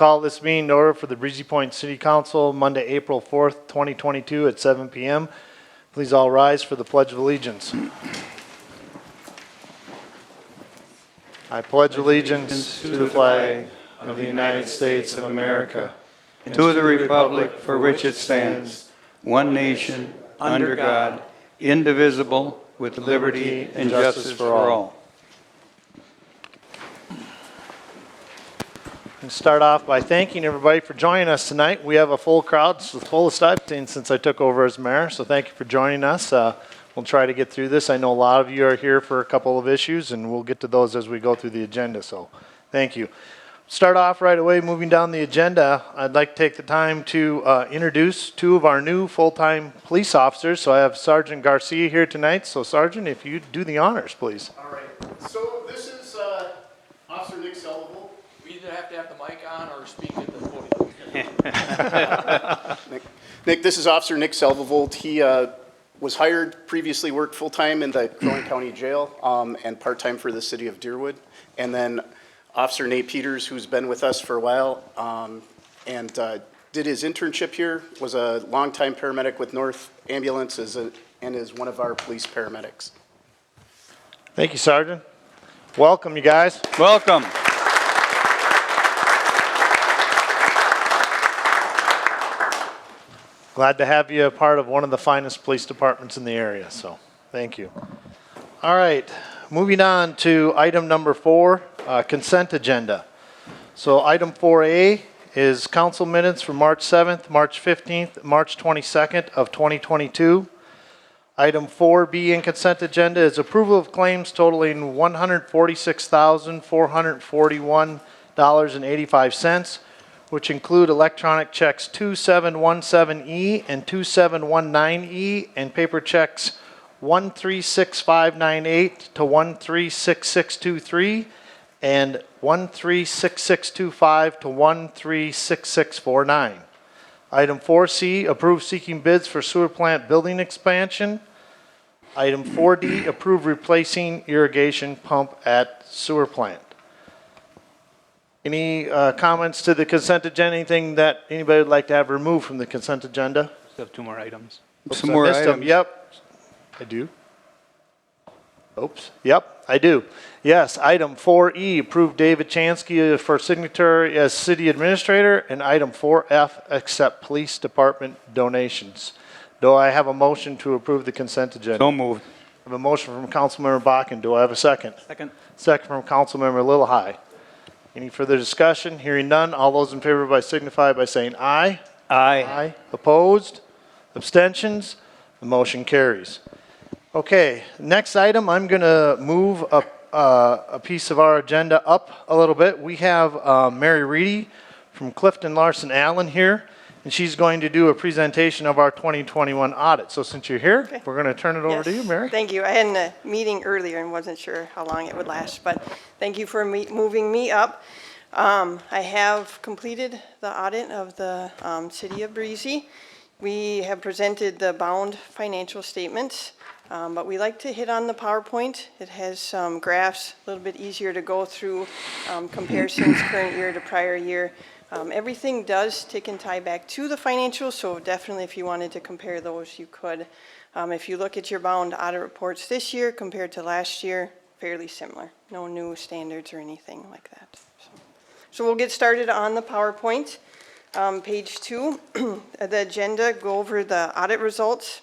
Call this meeting to order for the Breezy Point City Council, Monday, April 4th, 2022 at 7 p.m. Please all rise for the Pledge of Allegiance. I pledge allegiance to the flag of the United States of America, and to the republic for which it stands, one nation, under God, indivisible, with liberty and justice for all. And start off by thanking everybody for joining us tonight. We have a full crowd, it's the fullest I've seen since I took over as mayor, so thank you for joining us. We'll try to get through this. I know a lot of you are here for a couple of issues, and we'll get to those as we go through the agenda, so thank you. Start off right away, moving down the agenda. I'd like to take the time to introduce two of our new full-time police officers. So I have Sergeant Garcia here tonight. So Sergeant, if you do the honors, please. All right. So this is Officer Nick Selvable. We either have to have the mic on or speak at the podium. Nick, this is Officer Nick Selvable. He was hired, previously worked full-time in the Crow County Jail and part-time for the city of Deerwood. And then Officer Nate Peters, who's been with us for a while and did his internship here, was a longtime paramedic with North Ambulance and is one of our police paramedics. Thank you, Sergeant. Welcome, you guys. Welcome. Glad to have you a part of one of the finest police departments in the area, so thank you. All right, moving on to item number 4, consent agenda. So item 4A is council minutes from March 7th, March 15th, March 22nd of 2022. Item 4B in consent agenda is approval of claims totaling $146,441.85, which include electronic checks 2717E and 2719E and paper checks 136598 to 136623 and 136625 to 136649. Item 4C, approve seeking bids for sewer plant building expansion. Item 4D, approve replacing irrigation pump at sewer plant. Any comments to the consent agenda? Anything that anybody would like to have removed from the consent agenda? We have 2 more items. Oops, Some I more missed them. items. Yep, I do. Oops, yep, I do. Yes, item 4E, approve David Chansky for signature as city administrator, and item 4F, accept police department donations. Do I have a motion to approve the consent agenda? So moved. I have a motion from Councilmember Bakken. Do I have a second? Second. Second from Councilmember Lillehei. Any further discussion? Hearing none, all those in favor by signify by saying aye. Aye. Aye. Opposed? Abstentions? The motion carries. Okay, next item, I'm going to move a piece of our agenda up a little bit. We have Mary Reedy from Clifton Larson Allen here, and she's going to do a presentation of our 2021 audit. So since you're here, we're going to turn it over to you, Mary. Thank you. I had a meeting earlier and wasn't sure how long it would last, but thank you for moving me up. I have completed the audit of the city of Breezy. We have presented the bound financial statements. But we like to hit on the PowerPoint. It has some graphs, a little bit easier to go through, comparisons current year to prior year. Everything does tick and tie back to the financials, so definitely if you wanted to compare those, you could. If you look at your bound audit reports this year compared to last year, fairly similar. No new standards or anything like that. So we'll get started on the PowerPoint. Page 2, the agenda, go over the audit results,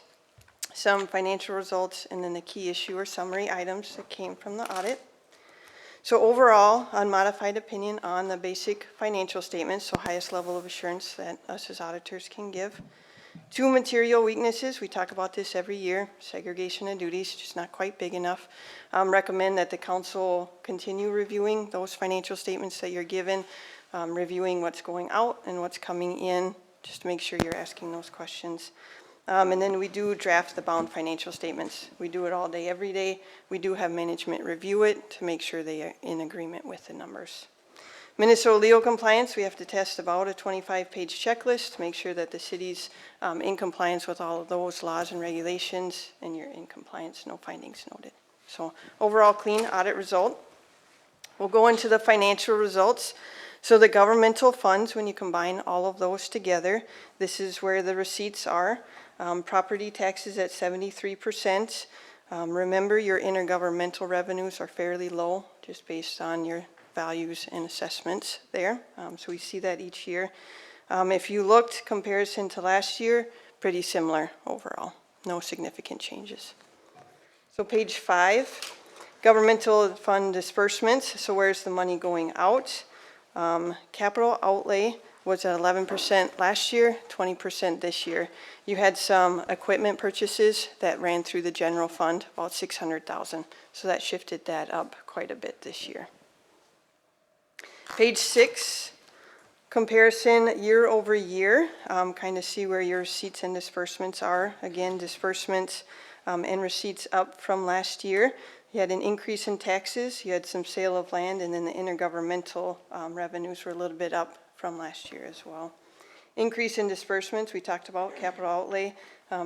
some financial results, and then the key issue or summary items that came from the audit. So overall, unmodified opinion on the basic financial statements, so highest level of assurance that us as auditors can give. 2 material weaknesses, we talk about this every year, segregation of duties, just not quite big enough. Recommend that the council continue reviewing those financial statements that you're given, reviewing what's going out and what's coming in, just to make sure you're asking those questions. And then we do draft the bound financial statements. We do it all day, every day. We do have management review it to make sure they are in agreement with the numbers. Minnesota legal compliance, we have to test about a 25-page checklist to make sure that the city's in compliance with all of those laws and regulations, and you're in compliance, no findings noted. So overall clean audit result. We'll go into the financial results. So the governmental funds, when you combine all of those together, this is where the receipts are. Property taxes at 73%. Remember, your intergovernmental revenues are fairly low, just based on your values and assessments there. So we see that each year. If you looked comparison to last year, pretty similar overall. No significant changes. So page 5, governmental fund disbursements. So where's the money going out? Capital outlay was at 11% last year, 20% this year. You had some equipment purchases that ran through the general fund, about $600,000. So that shifted that up quite a bit this year. Page 6, comparison year over year. Kind of see where your receipts and disbursements are. Again, disbursements and receipts up from last year. You had an increase in taxes, you had some sale of land, and then the intergovernmental revenues were a little bit up from last year as well. Increase in disbursements, we talked about capital outlay,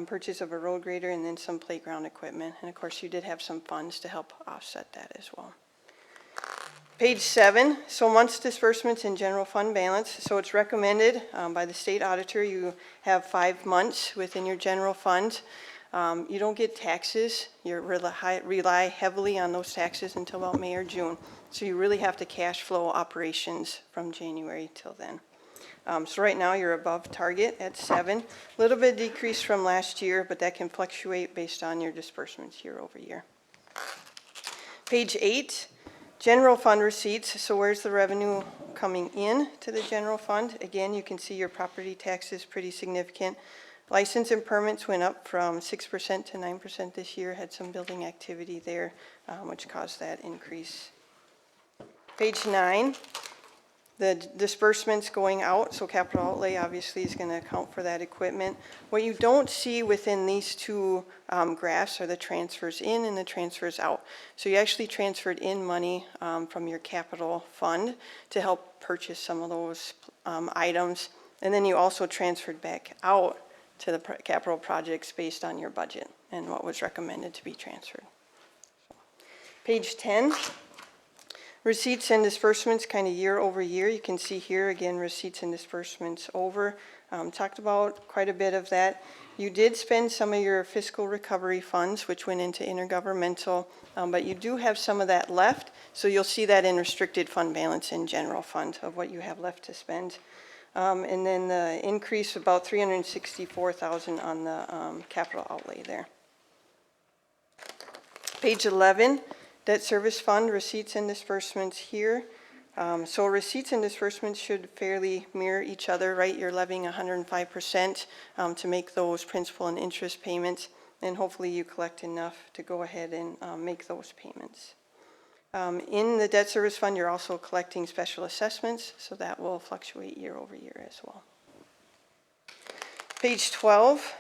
purchase of a road grader, and then some playground equipment. And of course, you did have some funds to help offset that as well. Page 7, so months disbursements and general fund balance. So it's recommended by the state auditor you have 5 months within your general fund. You don't get taxes. You rely heavily on those taxes until about May or June. So you really have to cash flow operations from January till then. So right now you're above target at 7. A little bit decrease from last year, but that can fluctuate based on your disbursements year over year. Page 8, general fund receipts. So where's the revenue coming in to the general fund? Again, you can see your property taxes pretty significant. License and permits went up from 6% to 9% this year, had some building activity there, which caused that increase. Page 9, the disbursements going out, so capital outlay obviously is going to account for that equipment. What you don't see within these two graphs are the transfers in and the transfers out. So you actually transferred in money from your capital fund to help purchase some of those items, and then you also transferred back out to the capital projects based on your budget and what was recommended to be transferred. Page 10, receipts and disbursements kind of year over year. You can see here again receipts and disbursements over. Talked about quite a bit of that. You did spend some of your fiscal recovery funds, which went into intergovernmental, but you do have some of that left. So you'll see that in restricted fund balance in general fund of what you have left to spend. And then the increase about $364,000 on the capital outlay there. Page 11, debt service fund receipts and disbursements here. So receipts and disbursements should fairly mirror each other, right? You're levying 105% to make those principal and interest payments, and hopefully you collect enough to go ahead and make those payments. In the debt service fund, you're also collecting special assessments, so that will fluctuate year over year as well. Page 12,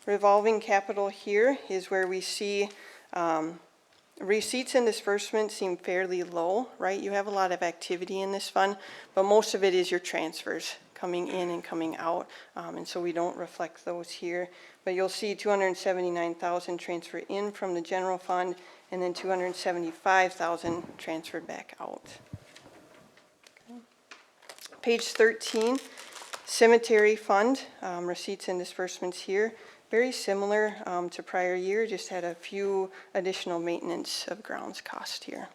revolving capital here is where we see receipts and disbursements seem fairly low, right? You have a lot of activity in this fund, but most of it is your transfers coming in and coming out, and so we don't reflect those here. But you'll see $279,000 transfer in from the general fund, and then $275,000 transferred back out. Okay. Page 13, cemetery fund, receipts and disbursements here. Very similar to prior year, just had a few additional maintenance of grounds cost here.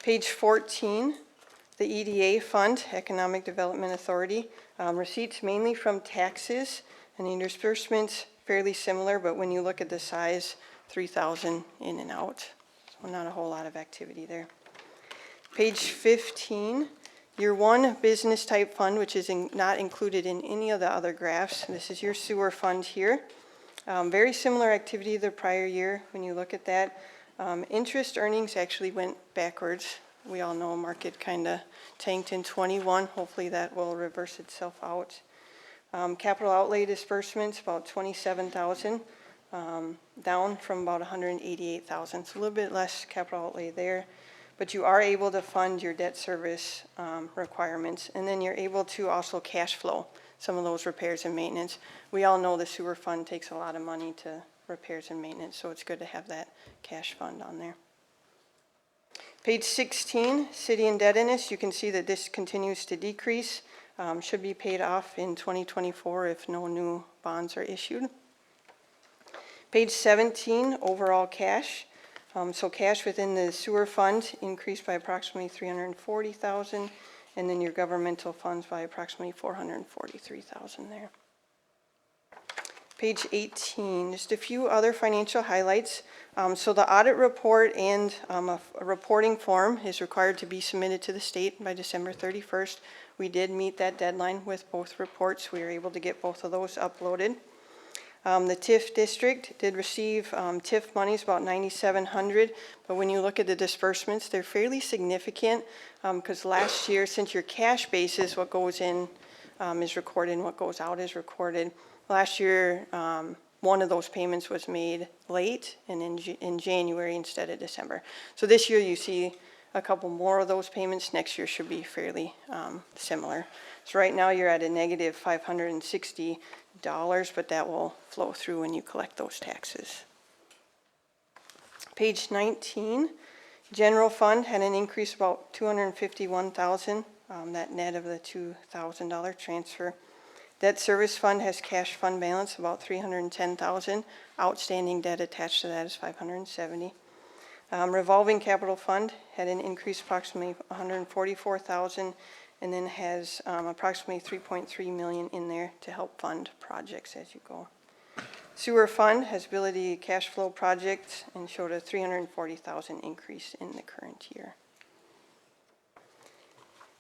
Page 14, the EDA fund, Economic Development Authority, receipts mainly from taxes, and the disbursements fairly similar, but when you look at the size, 3,000 in and out, so not a whole lot of activity there. Page 15, your one business type fund, which is not included in any of the other graphs. This is your sewer fund here. Very similar activity to the prior year when you look at that. Interest earnings actually went backwards. We all know market kind of tanked in 21. Hopefully that will reverse itself out. Capital outlay disbursements, about $27,000. Down from about $188,000, so a little bit less capital outlay there. But you are able to fund your debt service requirements, and then you're able to also cash flow some of those repairs and maintenance. We all know the sewer fund takes a lot of money to repairs and maintenance, so it's good to have that cash fund on there. Page 16, City Indebtedness, you can see that this continues to decrease. Should be paid off in 2024 if no new bonds are issued. Page 17, overall cash. So cash within the sewer fund increased by approximately $340,000, and then your governmental funds by approximately $443,000 there. Page 18, just a few other financial highlights. So the audit report and a reporting form is required to be submitted to the state by December 31st. We did meet that deadline with both reports. We were able to get both of those uploaded. The TIF district did receive TIF monies, about $9,700, but when you look at the disbursements, they're fairly significant because last year, since your cash basis, what goes in is recorded and what goes out is recorded. Last year, one of those payments was made late and in January instead of December. So this year you see a couple more of those payments. Next year should be fairly similar. So right now you're at a negative $560, but that will flow through when you collect those taxes. Page 19, general fund had an increase of about $251,000, that net of the $2,000 transfer. Debt service fund has cash fund balance about $310,000. Outstanding debt attached to that is $570,000. Revolving capital fund had an increase approximately $144,000, and then has approximately $3.3 million in there to help fund projects as you go. Sewer fund has ability cash flow projects and showed a $340,000 increase in the current year.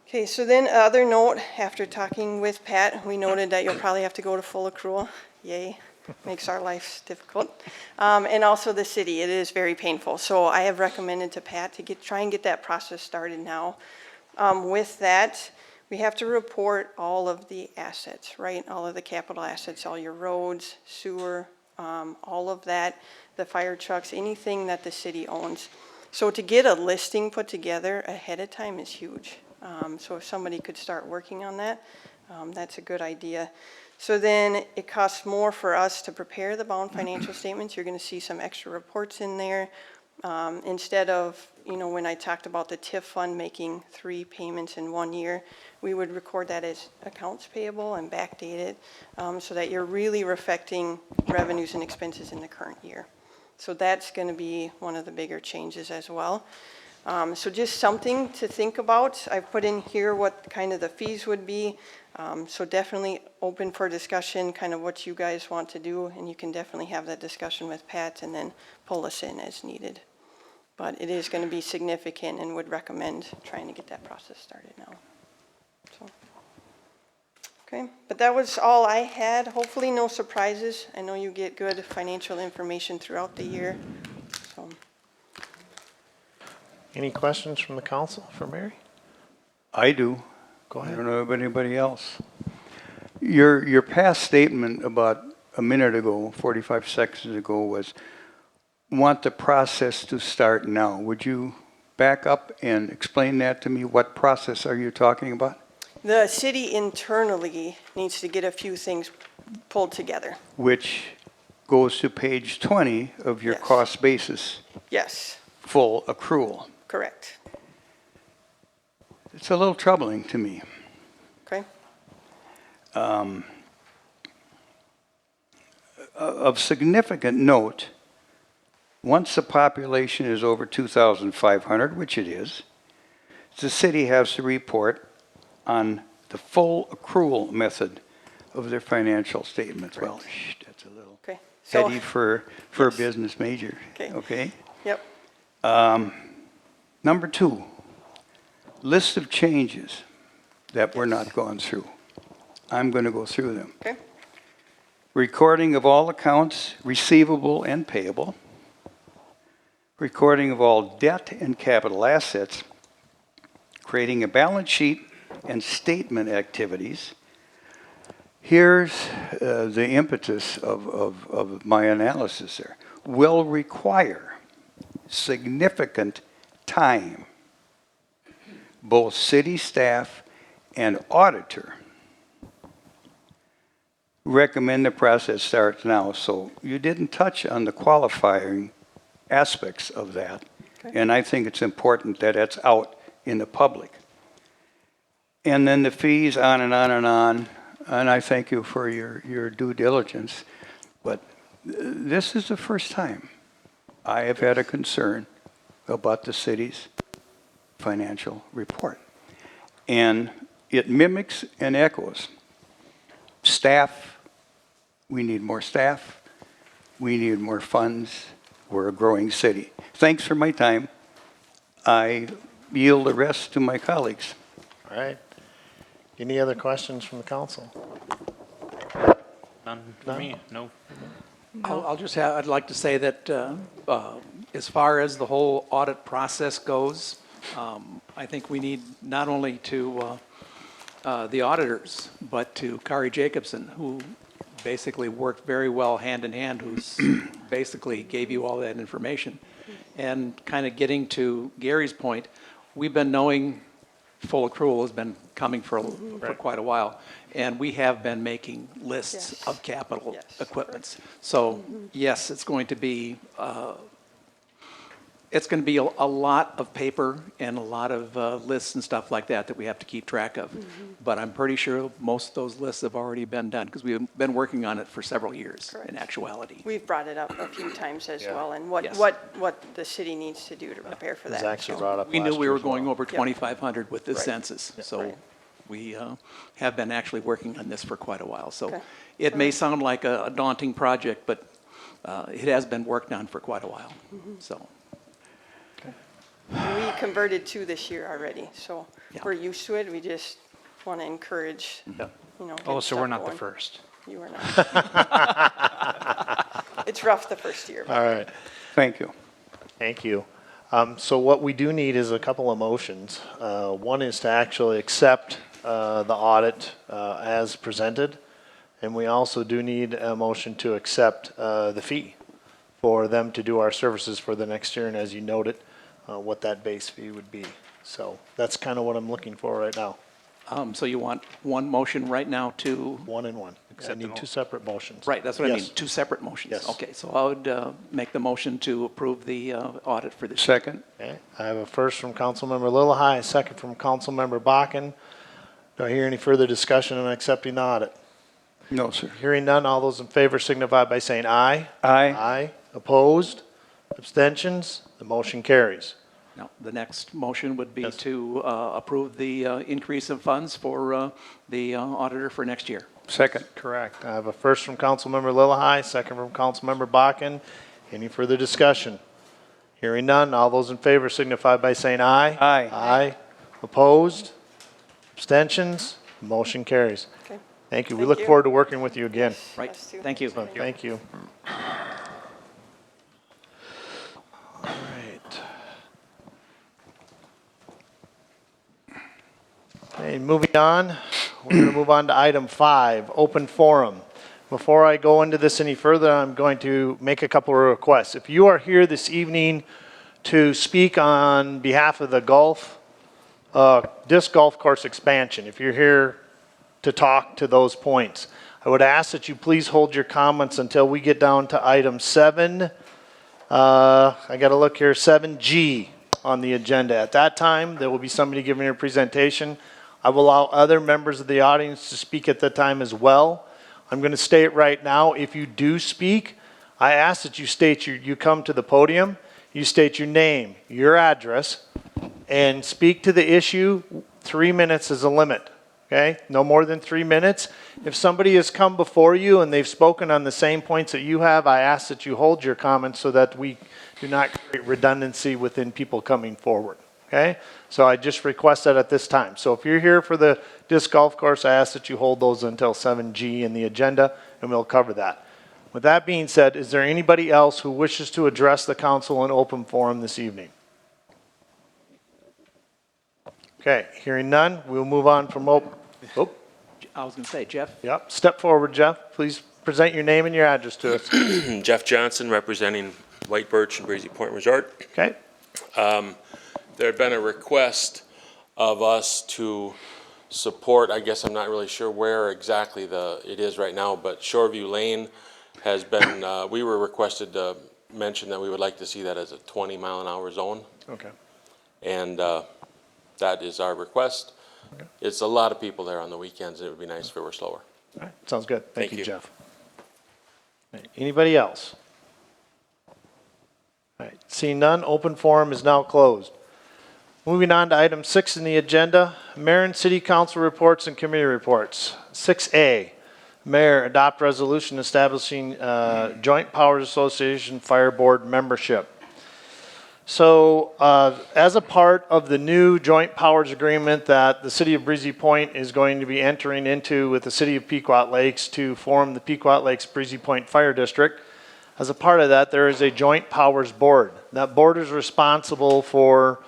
Okay, so then other note, after talking with Pat, we noted that you'll probably have to go to full accrual. Yay, makes our lives difficult. And also the city, it is very painful. So I have recommended to Pat to try and get that process started now. With that, we have to report all of the assets, right? All of the capital assets, all your roads, sewer, all of that, the fire trucks, anything that the city owns. So to get a listing put together ahead of time is huge. So if somebody could start working on that, that's a good idea. So then it costs more for us to prepare the bound financial statements. You're going to see some extra reports in there. Instead of, when I talked about the TIF fund making 3 payments in 1 year, we would record that as accounts payable and backdate it so that you're really reflecting revenues and expenses in the current year. So that's going to be one of the bigger changes as well. So just something to think about. I've put in here what kind of the fees would be. So definitely open for discussion, kind of what you guys want to do, and you can definitely have that discussion with Pat and then pull us in as needed. But it is going to be significant and would recommend trying to get that process started now. So, okay, but that was all I had. Hopefully no surprises. I know you get good financial information throughout the year. So. Any questions from the council for Mary? I do. Go I ahead. don't know about anybody else. Your past statement about a minute ago, 45 seconds ago, was want the process to start now. Would you back up and explain that to me? What process are you talking about? The city internally needs to get a few things pulled together. Which goes to page 20 of your Yes. cost basis, Yes, full accrual. correct. It's a little troubling to me. Okay. Of significant note, once the population is over 2,500, which it is, the city has to report on the full accrual method of their financial statements. Well, that's a little Okay. So, heady for a business major. Okay. Okay. yep. Number 2, list of changes that were not gone through. I'm going to go through them. Okay. Recording of all accounts receivable and payable. Recording of all debt and capital assets. Creating a balance sheet and statement activities. Here's the impetus of my analysis there. Will require significant time. Both city staff and auditor recommend the process starts now. So you didn't touch on the qualifying aspects of that. And I think it's important that it's out in the public. And then the fees, on and on and on. And I thank you for your due diligence. But this is the first time I have had a concern about the city's financial report. And it mimics and echoes. Staff, we need more staff. We need more funds. We're a growing city. Thanks for my time. I yield the rest to my colleagues. All right. Any other questions from the council? None for me, no. I'll just have, I'd like to say that as far as the whole audit process goes, I think we need not only to the auditors, but to Kari Jacobson, who basically worked very well hand in hand, who's basically gave you all that information. And kind of getting to Gary's point, we've been knowing full accrual has been coming for quite a while, and we have been making lists Yes. of capital Yes. equipments. So yes, it's going to be a lot of paper and a lot of lists and stuff like that we have to keep track of. But I'm pretty sure most of those lists have already been done because we've been working on it for several years Correct. in actuality. We've brought it up a few times as well, and what, Yes. what the city needs to do to prepare for It was that. actually so. brought up We knew last we year were as well. going over 2,500 with this Right. census, so Right. we have been actually working on this for quite a while. So Okay. it may sound like a daunting project, but it has been worked on for quite a while, so. We converted 2 this year already, so Yeah. we're used to it. We just want to encourage, Yep. you know. Oh, get so we're stuff not the going. first. You are not. It's rough the first year. but- All right. Thank you. Thank you. So what we do need is a couple of motions. One is to actually accept the audit as presented, and we also do need a motion to accept the fee for them to do our services for the next year, and as you noted, what that base fee would be. So that's kind of what I'm looking for right now, So you want one motion right now to, one and one. I need two separate motions. right, that's what I mean, Yes. 2 separate motions? Yes. Okay, so I would make the motion to approve the audit for this. Second? Okay, I have a first from Councilmember Lillehei, a second from Councilmember Bakken. Do I hear any further discussion on accepting the audit? No, sir. Hearing none, all those in favor signify by saying aye. Aye. Aye. Opposed? Abstentions? The motion carries. Now, the next motion would be Yes. to approve the increase of funds for the auditor for next year. Second? Correct. I have a first from Councilmember Lillehei, second from Councilmember Bakken. Any further discussion? Hearing none, all those in favor signify by saying aye. Aye. Aye. Opposed? Abstentions? The motion carries. Okay. Thank you. We Thank look you. forward to working with you again. Right, Us too. thank you. So, thank you. All right. Okay, moving on, we're going to move on to item 5, open forum. Before I go into this any further, I'm going to make a couple of requests. If you are here this evening to speak on behalf of the disc golf course expansion, if you're here to talk to those points, I would ask that you please hold your comments until we get down to item 7. I got to look here, 7G on the agenda. At that time, there will be somebody giving a presentation. I will allow other members of the audience to speak at that time as well. I'm going to state right now, if you do speak, I ask that you state you come to the podium, you state your name, your address, and speak to the issue. 3 minutes is a limit, okay? No more than 3 minutes. If somebody has come before you and they've spoken on the same points that you have, I ask that you hold your comments so that we do not create redundancy within people coming forward, okay? So I just request that at this time. So if you're here for the disc golf course, I ask that you hold those until 7G in the agenda, and we'll cover that. With that being said, is there anybody else who wishes to address the council in open forum this evening? Okay, hearing none, we'll move on from I was going to say, Jeff? Yep, step forward, Jeff. Please present your name and your address to us. Jeff Johnson, representing White Birch and Breezy Point Resort. Okay, There had been a request of us to support, I guess I'm not really sure where exactly it is right now, but Shoreview Lane has been, we were requested to mentioned that we would like to see that as a 20-mile-an-hour zone, Okay. and that is our request. It's a lot of people there on the weekends. It would be nice if it were slower. All right, sounds good. Thank Thank you, you. Jeff. All right, anybody else? All right, seeing none, open forum is now closed. Moving on to item 6 in the agenda, Mayor and City Council reports and committee reports. 6A, Mayor adopt resolution establishing Joint Powers Association Fire Board membership. So as a part of the new joint powers agreement that the city of Breezy Point is going to be entering into with the city of Pequot Lakes to form the Pequot Lakes Breezy Point Fire District, as a part of that, there is a joint powers board. That board is responsible for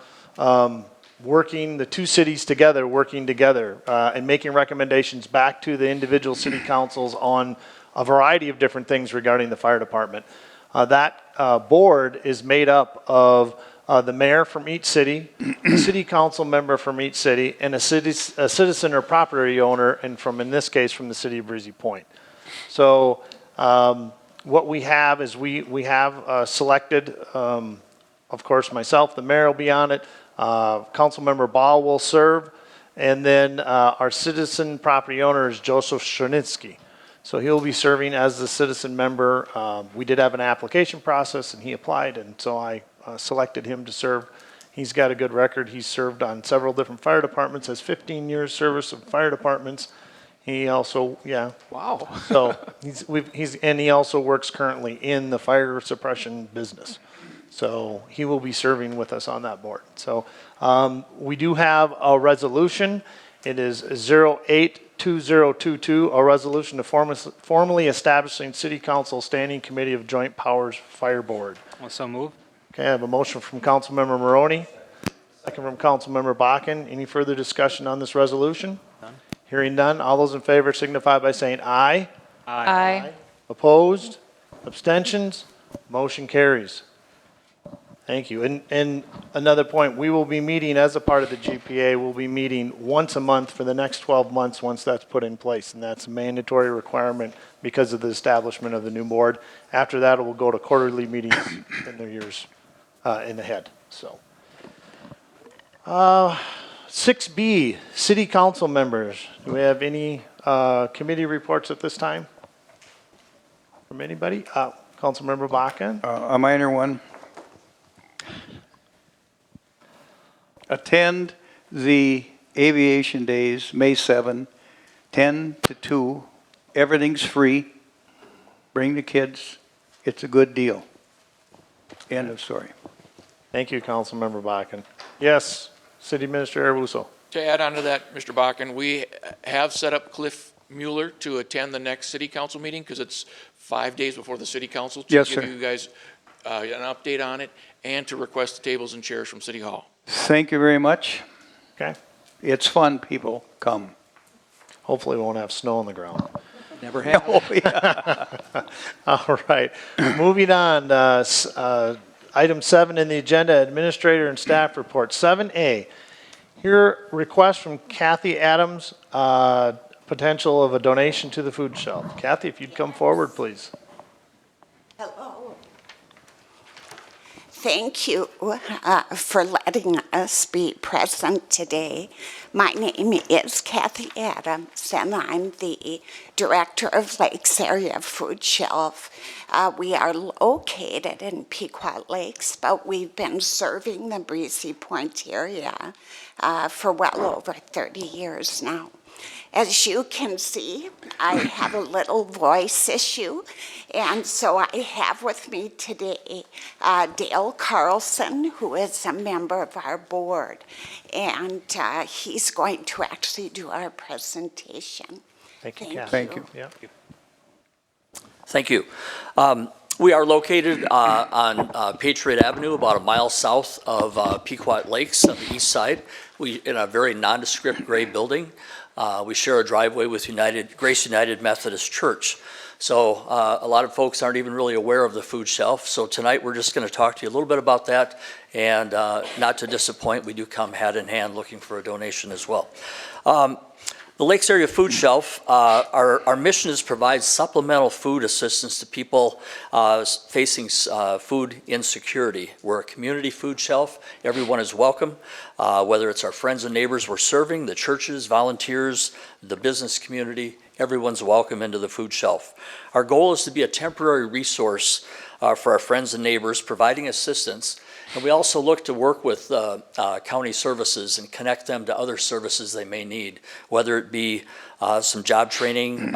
working, the two cities together, working together and making recommendations back to the individual city councils on a variety of different things regarding the fire department. That board is made up of the mayor from each city, a city council member from each city, and a citizen or property owner, and from, in this case, from the city of Breezy Point. So what we have is we have selected, of course, myself, the mayor will be on it, Councilmember Ball will serve, and then our citizen property owner is Joseph Chernitsky. So he'll be serving as the citizen member. We did have an application process and he applied, and so I selected him to serve. He's got a good record. He's served on several different fire departments, has 15 years service of fire departments. He also, yeah. Wow. So and he also works currently in the fire suppression business. So he will be serving with us on that board. So we do have a resolution. It is 082022, a resolution to formally establishing City Council Standing Committee of Joint Powers Fire Board. So move. Okay, I have a motion from Councilmember Maroney, second from Councilmember Bakken. Any further discussion on this resolution? None. Hearing none, all those in favor signify by saying aye. Aye. Opposed? Abstentions? Motion carries. Thank you. And another point, we will be meeting as a part of the GPA, we'll be meeting once a month for the next 12 months once that's put in place. And that's a mandatory requirement because of the establishment of the new board. After that, it will go to quarterly meetings in the years in ahead. So, 6B, City Council members. Do we have any committee reports at this time? From anybody? Councilmember Bakken? A minor one. Attend the Aviation Days, May 7, 10 to 2. Everything's free. Bring the kids. It's a good deal. End of story. Thank you, Councilmember Bakken. Yes, City Administrator Russo. To add on to that, Mr. Bakken, we have set up Cliff Mueller to attend the next city council meeting because it's 5 days before the city council to Yes, give sir. you guys an update on it and to request the tables and chairs from City Hall. Thank you very much. Okay. It's fun, people. Come. Hopefully we won't have snow on the ground. Never have. Oh, yeah. All right. Moving on, item 7 in the agenda, Administrator and Staff Report. 7A, here request from Kathy Adams, potential of a donation to the food shelf. Kathy, if you'd come forward, please. Hello. Thank you for letting us be present today. My name is Kathy Adams, and I'm the Director of Lakes Area Food Shelf. We are located in Pequot Lakes, but we've been serving the Breezy Point area for well over 30 years now. As you can see, I have a little voice issue, and so I have with me today Dale Carlson, who is a member of our board, and he's going to actually do our presentation. Thank you, Thank Kathy. Thank you. Yeah. Thank you. We are located on Patriot Avenue, about a mile south of Pequot Lakes on the east side. We in a very nondescript gray building. We share a driveway with Grace United Methodist Church. So a lot of folks aren't even really aware of the food shelf. So tonight we're just going to talk to you a little bit about that, and not to disappoint, we do come hat in hand looking for a donation as well. The Lakes Area Food Shelf, our mission is to provide supplemental food assistance to people facing food insecurity. We're a community food shelf. Everyone is welcome, whether it's our friends and neighbors we're serving, the churches, volunteers, the business community, everyone's welcome into the food shelf. Our goal is to be a temporary resource for our friends and neighbors, providing assistance. And we also look to work with county services and connect them to other services they may need, whether it be some job training,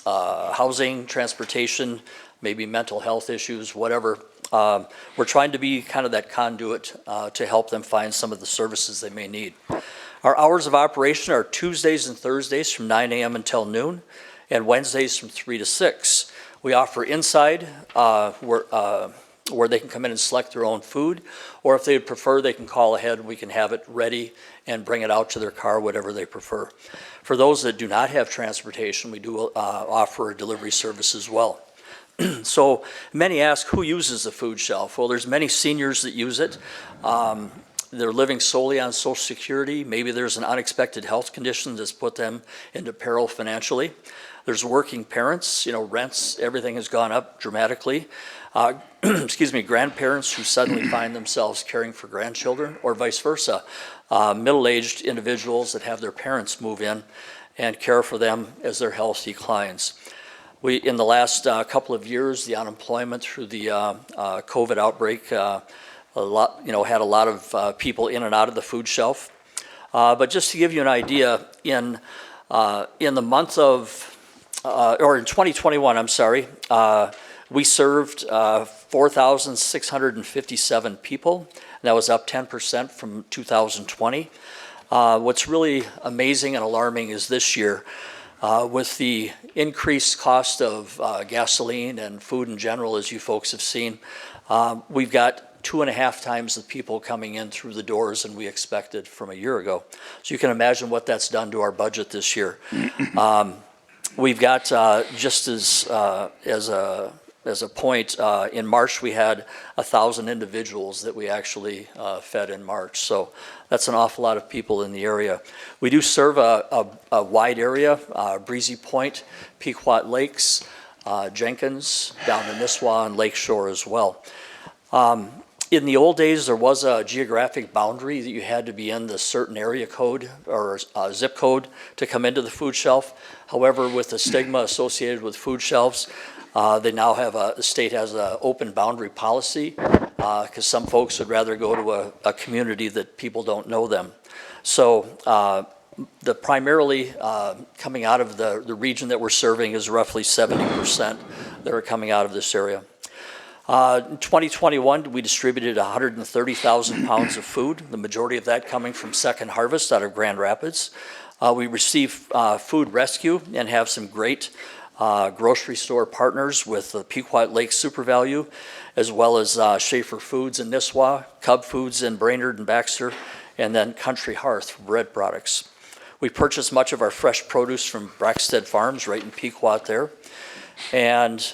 housing, transportation, maybe mental health issues, whatever. We're trying to be kind of that conduit to help them find some of the services they may need. Our hours of operation are Tuesdays and Thursdays from 9 a.m. until noon, and Wednesdays from 3 to 6. We offer inside, where they can come in and select their own food, or if they prefer, they can call ahead and we can have it ready and bring it out to their car, whatever they prefer. For those that do not have transportation, we do offer a delivery service as well. So many ask, who uses the food shelf? Well, there's many seniors that use it. They're living solely on Social Security. Maybe there's an unexpected health condition that's put them into peril financially. There's working parents, rents, everything has gone up dramatically. Grandparents who suddenly find themselves caring for grandchildren, or vice versa. Middle-aged individuals that have their parents move in and care for them as their health declines. In the last couple of years, the unemployment through the COVID outbreak had a lot of people in and out of the food shelf. But just to give you an idea, in the month of in 2021, we served 4,657 people. That was up 10% from 2020. What's really amazing and alarming is this year, with the increased cost of gasoline and food in general, as you folks have seen, we've got 2.5 times the people coming in through the doors than we expected from a year ago. So you can imagine what that's done to our budget this year. We've got, just as a point, in March we had 1,000 individuals that we actually fed in March. So that's an awful lot of people in the area. We do serve a wide area, Breezy Point, Pequot Lakes, Jenkins, down in Nisswa, and Lakeshore as well. In the old days, there was a geographic boundary that you had to be in the certain area code or zip code to come into the food shelf. However, with the stigma associated with food shelves, they now have the state has an open boundary policy because some folks would rather go to a community that people don't know them. So the primarily coming out of the region that we're serving is roughly 70% that are coming out of this area. In 2021, we distributed 130,000 pounds of food, the majority of that coming from Second Harvest out of Grand Rapids. We received food rescue and have some great grocery store partners with the Pequot Lake Super Value, as well as Schaefer Foods in Nisswa, Cub Foods in Brainerd and Baxter, and then Country Hearth for bread products. We purchased much of our fresh produce from Braxted Farms right in Pequot there. And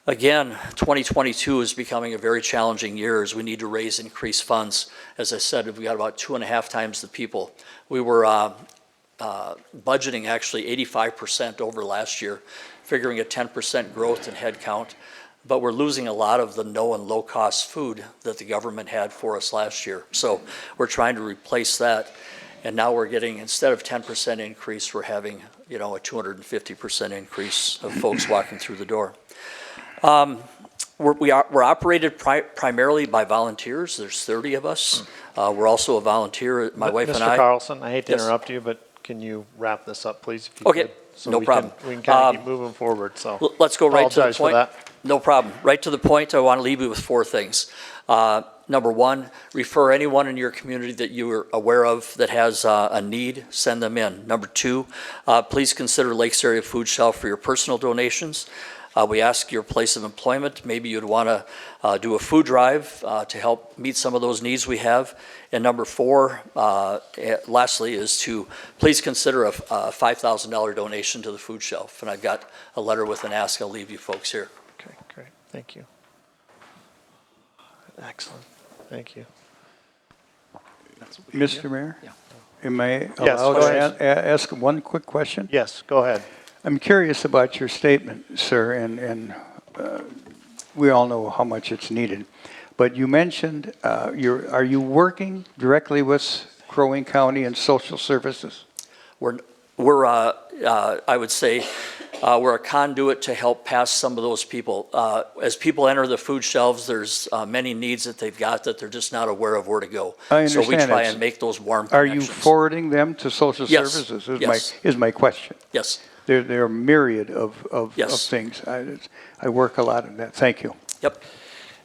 again, 2022 is becoming a very challenging year as we need to raise increased funds. As I said, we got about 2.5 times the people. We were budgeting actually 85% over last year, figuring a 10% growth in headcount, but we're losing a lot of the no and low cost food that the government had for us last year. So we're trying to replace that, and now we're getting, instead of 10% increase, we're having a 250% increase of folks walking through the door. We're operated primarily by volunteers. There's 30 of us. We're also a volunteer, my wife and I. Mr. Carlson, I hate to Yes. interrupt you, but can you wrap this up, please? If you Okay, could? So no we problem. We can kind of keep moving forward, so. Let's go right to the Apologize for point. that. No problem. Right to the point. I want to leave you with 4 things. Number 1, refer anyone in your community that you are aware of that has a need, send them in. Number 2, please consider Lakes Area Food Shelf for your personal donations. We ask your place of employment. Maybe you'd want to do a food drive to help meet some of those needs we have. And number 4, lastly, is to please consider a $5,000 donation to the food shelf. And I've got a letter with an ask I'll leave you folks here. Okay, great. Thank you. Excellent. Thank you. Mr. Mayor? Yeah. Am I Yes, allowed go to ahead. ask one quick question? Yes, go ahead. I'm curious about your statement, sir, and we all know how much it's needed. But you mentioned, are you working directly with Crow Wing County and social services? We're I would say, we're a conduit to help pass some of those people. As people enter the food shelves, there's many needs that they've got that they're just not aware of where to go. I So we understand try that. and make those warm Are you connections. forwarding them to social Yes, services? yes. Is my question. Yes, There are myriad of Yes. things. I work a lot in that. Thank you. yep.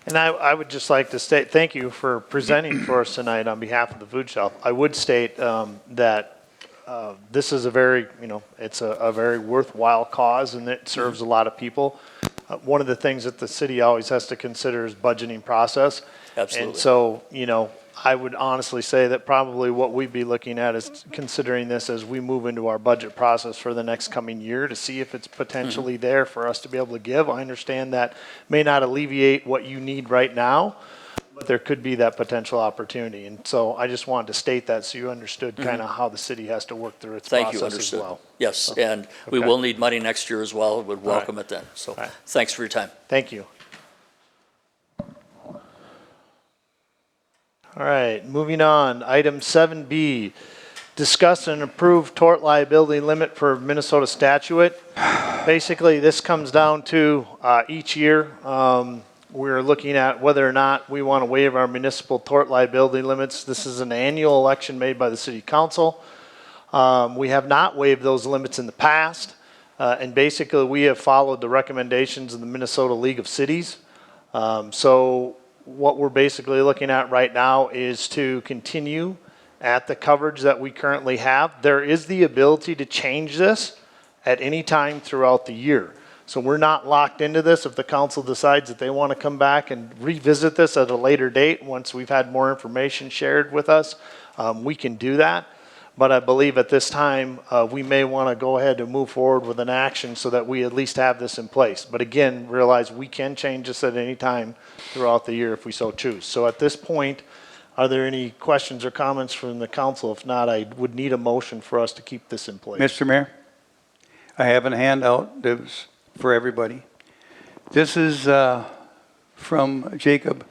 And I would just like to state, thank you for presenting for us tonight on behalf of the food shelf. I would state that this is a very, it's a very worthwhile cause, and it serves a lot of people. One of the things that the city always has to consider is budgeting process. Absolutely. And so, I would honestly say that probably what we'd be looking at is considering this as we move into our budget process for the next coming year to see if it's potentially there for us to be able to give. I understand that may not alleviate what you need right now, but there could be that potential opportunity. And so I just wanted to state that so you understood kind of how the city has to work through its Thank you, process as understood. well. Yes, and we okay. will need money next year as well. Would right. welcome it then. So right. thanks for your time. Thank you. All right, moving on. Item 7B, discuss and approve tort liability limit for Minnesota statute. Basically, this comes down to each year, we're looking at whether or not we want to waive our municipal tort liability limits. This is an annual election made by the city council. We have not waived those limits in the past, and basically we have followed the recommendations of the Minnesota League of Cities. So what we're basically looking at right now is to continue at the coverage that we currently have. There is the ability to change this at any time throughout the year. So we're not locked into this. If the council decides that they want to come back and revisit this at a later date, once we've had more information shared with us, we can do that. But I believe at this time, we may want to go ahead and move forward with an action so that we at least have this in place. But again, realize we can change this at any time throughout the year if we so choose. So at this point, are there any questions or comments from the council? If not, I would need a motion for us to keep this in place. Mr. Mayor, I have a handout that's for everybody. This is from Jacob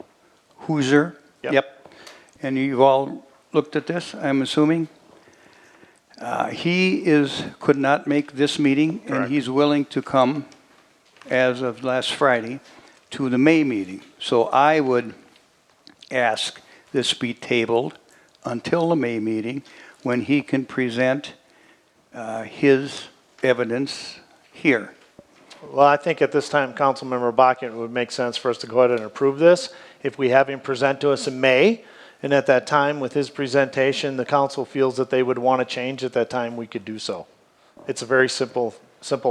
Hooser. Yep. And you've all looked at this, I'm assuming. He could not make this meeting, and Correct. he's willing to come, as of last Friday, to the May meeting. So I would ask this be tabled until the May meeting, when he can present his evidence here. Well, I think at this time, Councilmember Bakken, it would make sense for us to go ahead and approve this. If we have him present to us in May, and at that time, with his presentation, the council feels that they would want to change at that time, we could do so. It's a very simple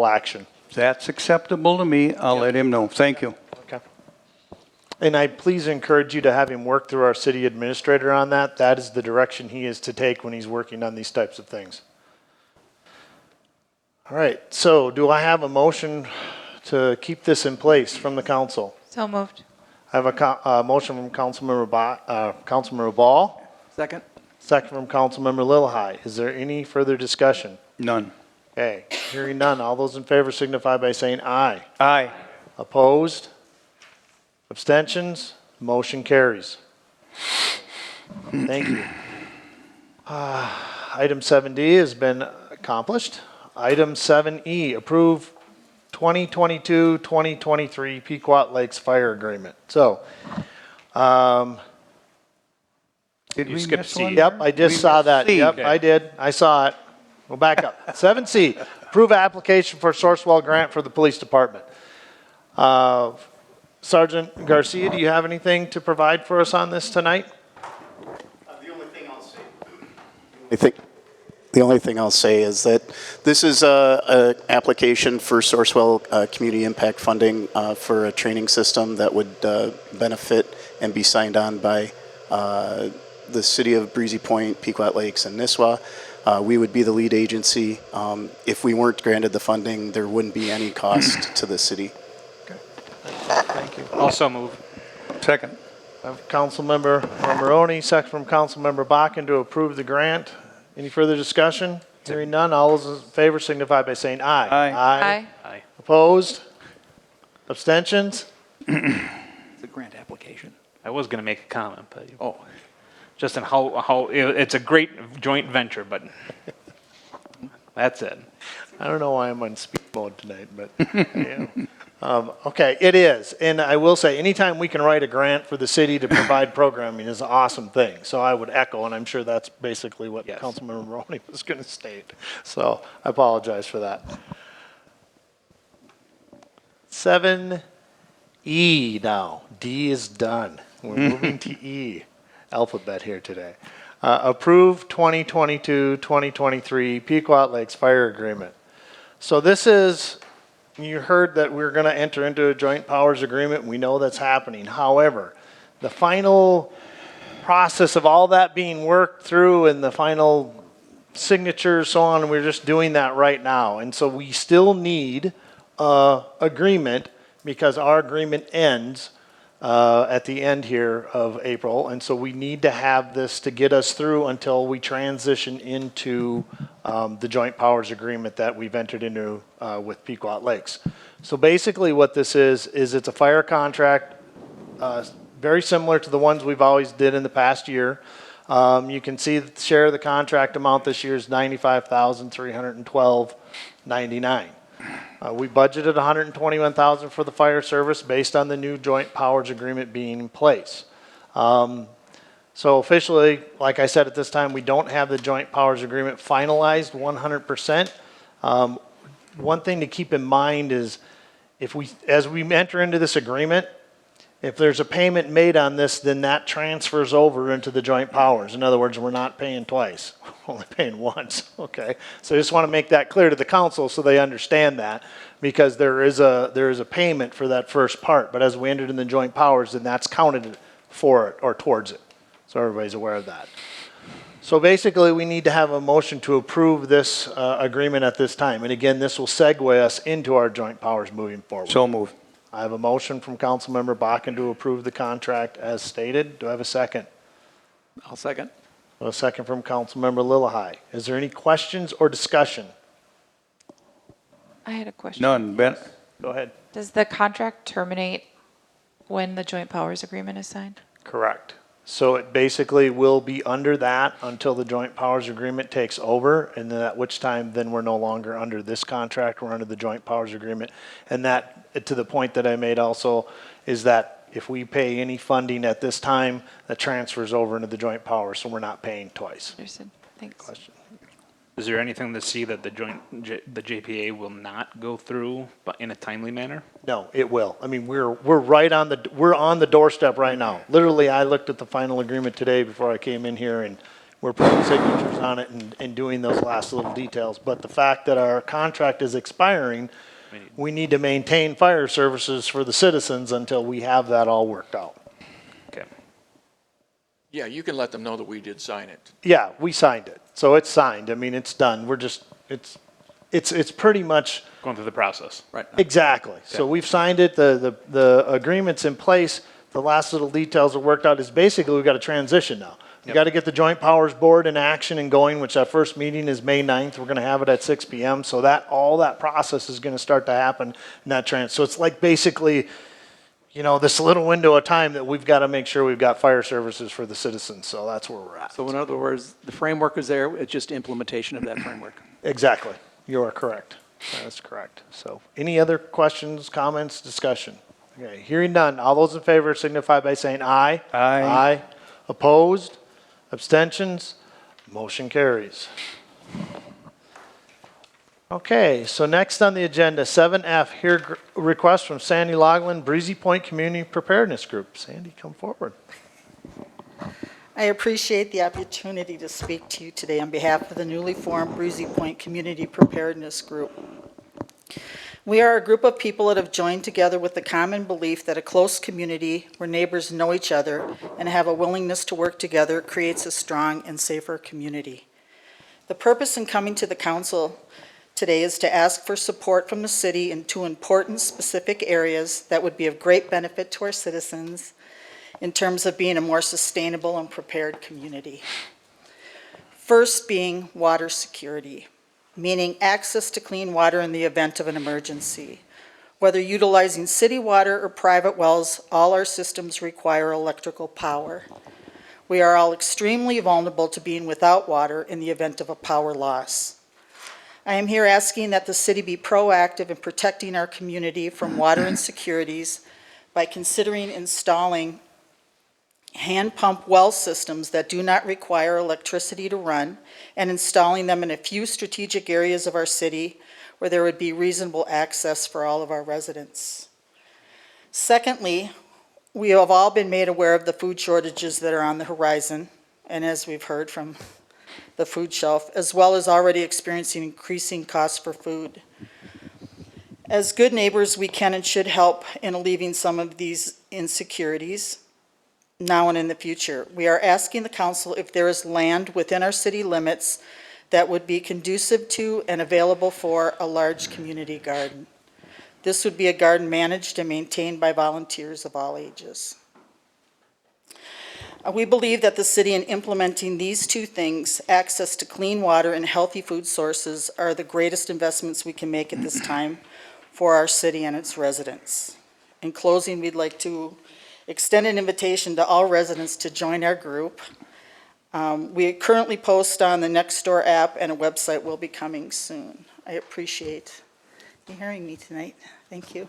action. That's acceptable to me. I'll let him know. Thank you. Okay. And I please encourage you to have him work through our city administrator on that. That is the direction he is to take when he's working on these types of things. All right, so do I have a motion to keep this in place from the council? So moved. I have a motion from Councilmember Ball, Second? second from Councilmember Lilhigh. Is there any further discussion? None. Okay, hearing none. All those in favor signify by saying aye. Aye. Opposed? Abstentions? Motion carries. Thank you. Item 7D has been accomplished. Item 7E, approve 2022-2023 Pequot Lakes Fire Agreement. So, Did we skipped miss C. one? yep, I just We saw missed that. C. Yep, I did. I saw it. Go back up. 7C, approve application for Sourcewell grant for the police department. Sergeant Garcia, do you have anything to provide for us on this tonight? The only thing I'll say. The only thing I'll say is that this is a application for Sourcewell community impact funding for a training system that would benefit and be signed on by the city of Breezy Point, Pequot Lakes, and Nisswa. We would be the lead agency. If we weren't granted the funding, there wouldn't be any cost to the city. Thank you. Also move. Second. I have Councilmember Maroney, second from Councilmember Bakken to approve the grant. Any further discussion? Hearing none, all those in favor signify by saying aye. Aye. Aye. Opposed? Abstentions? It's a grant application. I was going to make a comment, but Oh, just on how it's a great joint venture, but that's it. I don't know why I'm on speed mode tonight, but yeah. Okay, it is. And I will say, anytime we can write a grant for the city to provide programming is an awesome thing. So I would echo, and I'm sure that's basically what Yes. Councilmember Maroney was going to state. So I apologize for that. 7E now. D is done. We're moving to E. Alphabet here today. Approve 2022-2023 Pequot Lakes Fire Agreement. So this is, you heard that we're going to enter into a joint powers agreement. We know that's happening. However, the final process of all that being worked through and the final signatures, so on, we're just doing that right now. And so we still need agreement because our agreement ends at the end here of April. And so we need to have this to get us through until we transition into the joint powers agreement that we've entered into with Pequot Lakes. So basically what this is it's a fire contract, very similar to the ones we've always did in the past year. You can see the share of the contract amount this year is $95,312.99. We budgeted $121,000 for the fire service based on the new joint powers agreement being in place. So officially, like I said, at this time, we don't have the joint powers agreement finalized 100%. One thing to keep in mind is as we enter into this agreement, if there's a payment made on this, then that transfers over into the joint powers. In other words, we're not paying twice, we're only paying once, okay? So I just want to make that clear to the council so they understand that, because there is a payment for that first part, but as we entered in the joint powers, then that's counted for it or towards it. So everybody's aware of that. So basically, we need to have a motion to approve this agreement at this time. And again, this will segue us into our joint powers moving forward. So moved. I have a motion from Councilmember Bakken to approve the contract as stated. Do I have a second? I'll second. A second from Councilmember Lillahei. Is there any questions or discussion? I had a question. None. Ben? Go ahead. Does the contract terminate when the joint powers agreement is signed? Correct. So it basically will be under that until the joint powers agreement takes over, and then at which time then we're no longer under this contract, we're under the joint powers agreement. And that, to the point that I made also, is that if we pay any funding at this time, that transfers over into the joint powers, so we're not paying twice. Understood. Thanks. Question. Is there anything to see that the JPA will not go through, but in a timely manner? No, it will. I mean, we're right on the doorstep right now. Literally, I looked at the final agreement today before I came in here, and we're putting signatures on it and doing those last little details. But the fact that our contract is expiring, we need to maintain fire services for the citizens until we have that all worked out. Okay. Yeah, you can let them know that we did sign it. Yeah, we signed it. So it's signed. I mean, it's done. We're just, it's pretty much. Going through the process. Right. Exactly. So we've signed it, the agreement's in place, the last little details are worked out, is basically we've got a transition now. We got to get the Joint Powers Board in action and going, which our first meeting is May 9th. We're going to have it at 6 p.m. So all that process is going to start to happen in that so it's like basically, this little window of time that we've got to make sure we've got fire services for the citizens. So that's where we're at. So in other words, the framework is there, it's just implementation of that framework. Exactly. You are correct. That's correct. So any other questions, comments, discussion? Okay, hearing none. All those in favor signify by saying aye. Aye. Aye. Opposed? Abstentions? Motion carries. Okay, so next on the agenda, 7F, here request from Sandy Logland, Breezy Point Community Preparedness Group. Sandy, come forward. I appreciate the opportunity to speak to you today on behalf of the newly formed Breezy Point Community Preparedness Group. We are a group of people that have joined together with the common belief that a close community where neighbors know each other and have a willingness to work together creates a strong and safer community. The purpose in coming to the council today is to ask for support from the city in two important specific areas that would be of great benefit to our citizens in terms of being a more sustainable and prepared community. First being water security, meaning access to clean water in the event of an emergency. Whether utilizing city water or private wells, all our systems require electrical power. We are all extremely vulnerable to being without water in the event of a power loss. I am here asking that the city be proactive in protecting our community from water insecurities by considering installing hand pump well systems that do not require electricity to run and installing them in a few strategic areas of our city where there would be reasonable access for all of our residents. Secondly, we have all been made aware of the food shortages that are on the horizon, and as we've heard from the food shelf, as well as already experiencing increasing costs for food. As good neighbors, we can and should help in alleviating some of these insecurities now and in the future. We are asking the council if there is land within our city limits that would be conducive to and available for a large community garden. This would be a garden managed and maintained by volunteers of all ages. We believe that the city, in implementing these two things, access to clean water and healthy food sources, are the greatest investments we can make at this time for our city and its residents. In closing, we'd like to extend an invitation to all residents to join our group. We currently post on the Nextdoor app, and a website will be coming soon. I appreciate you hearing me tonight. Thank you.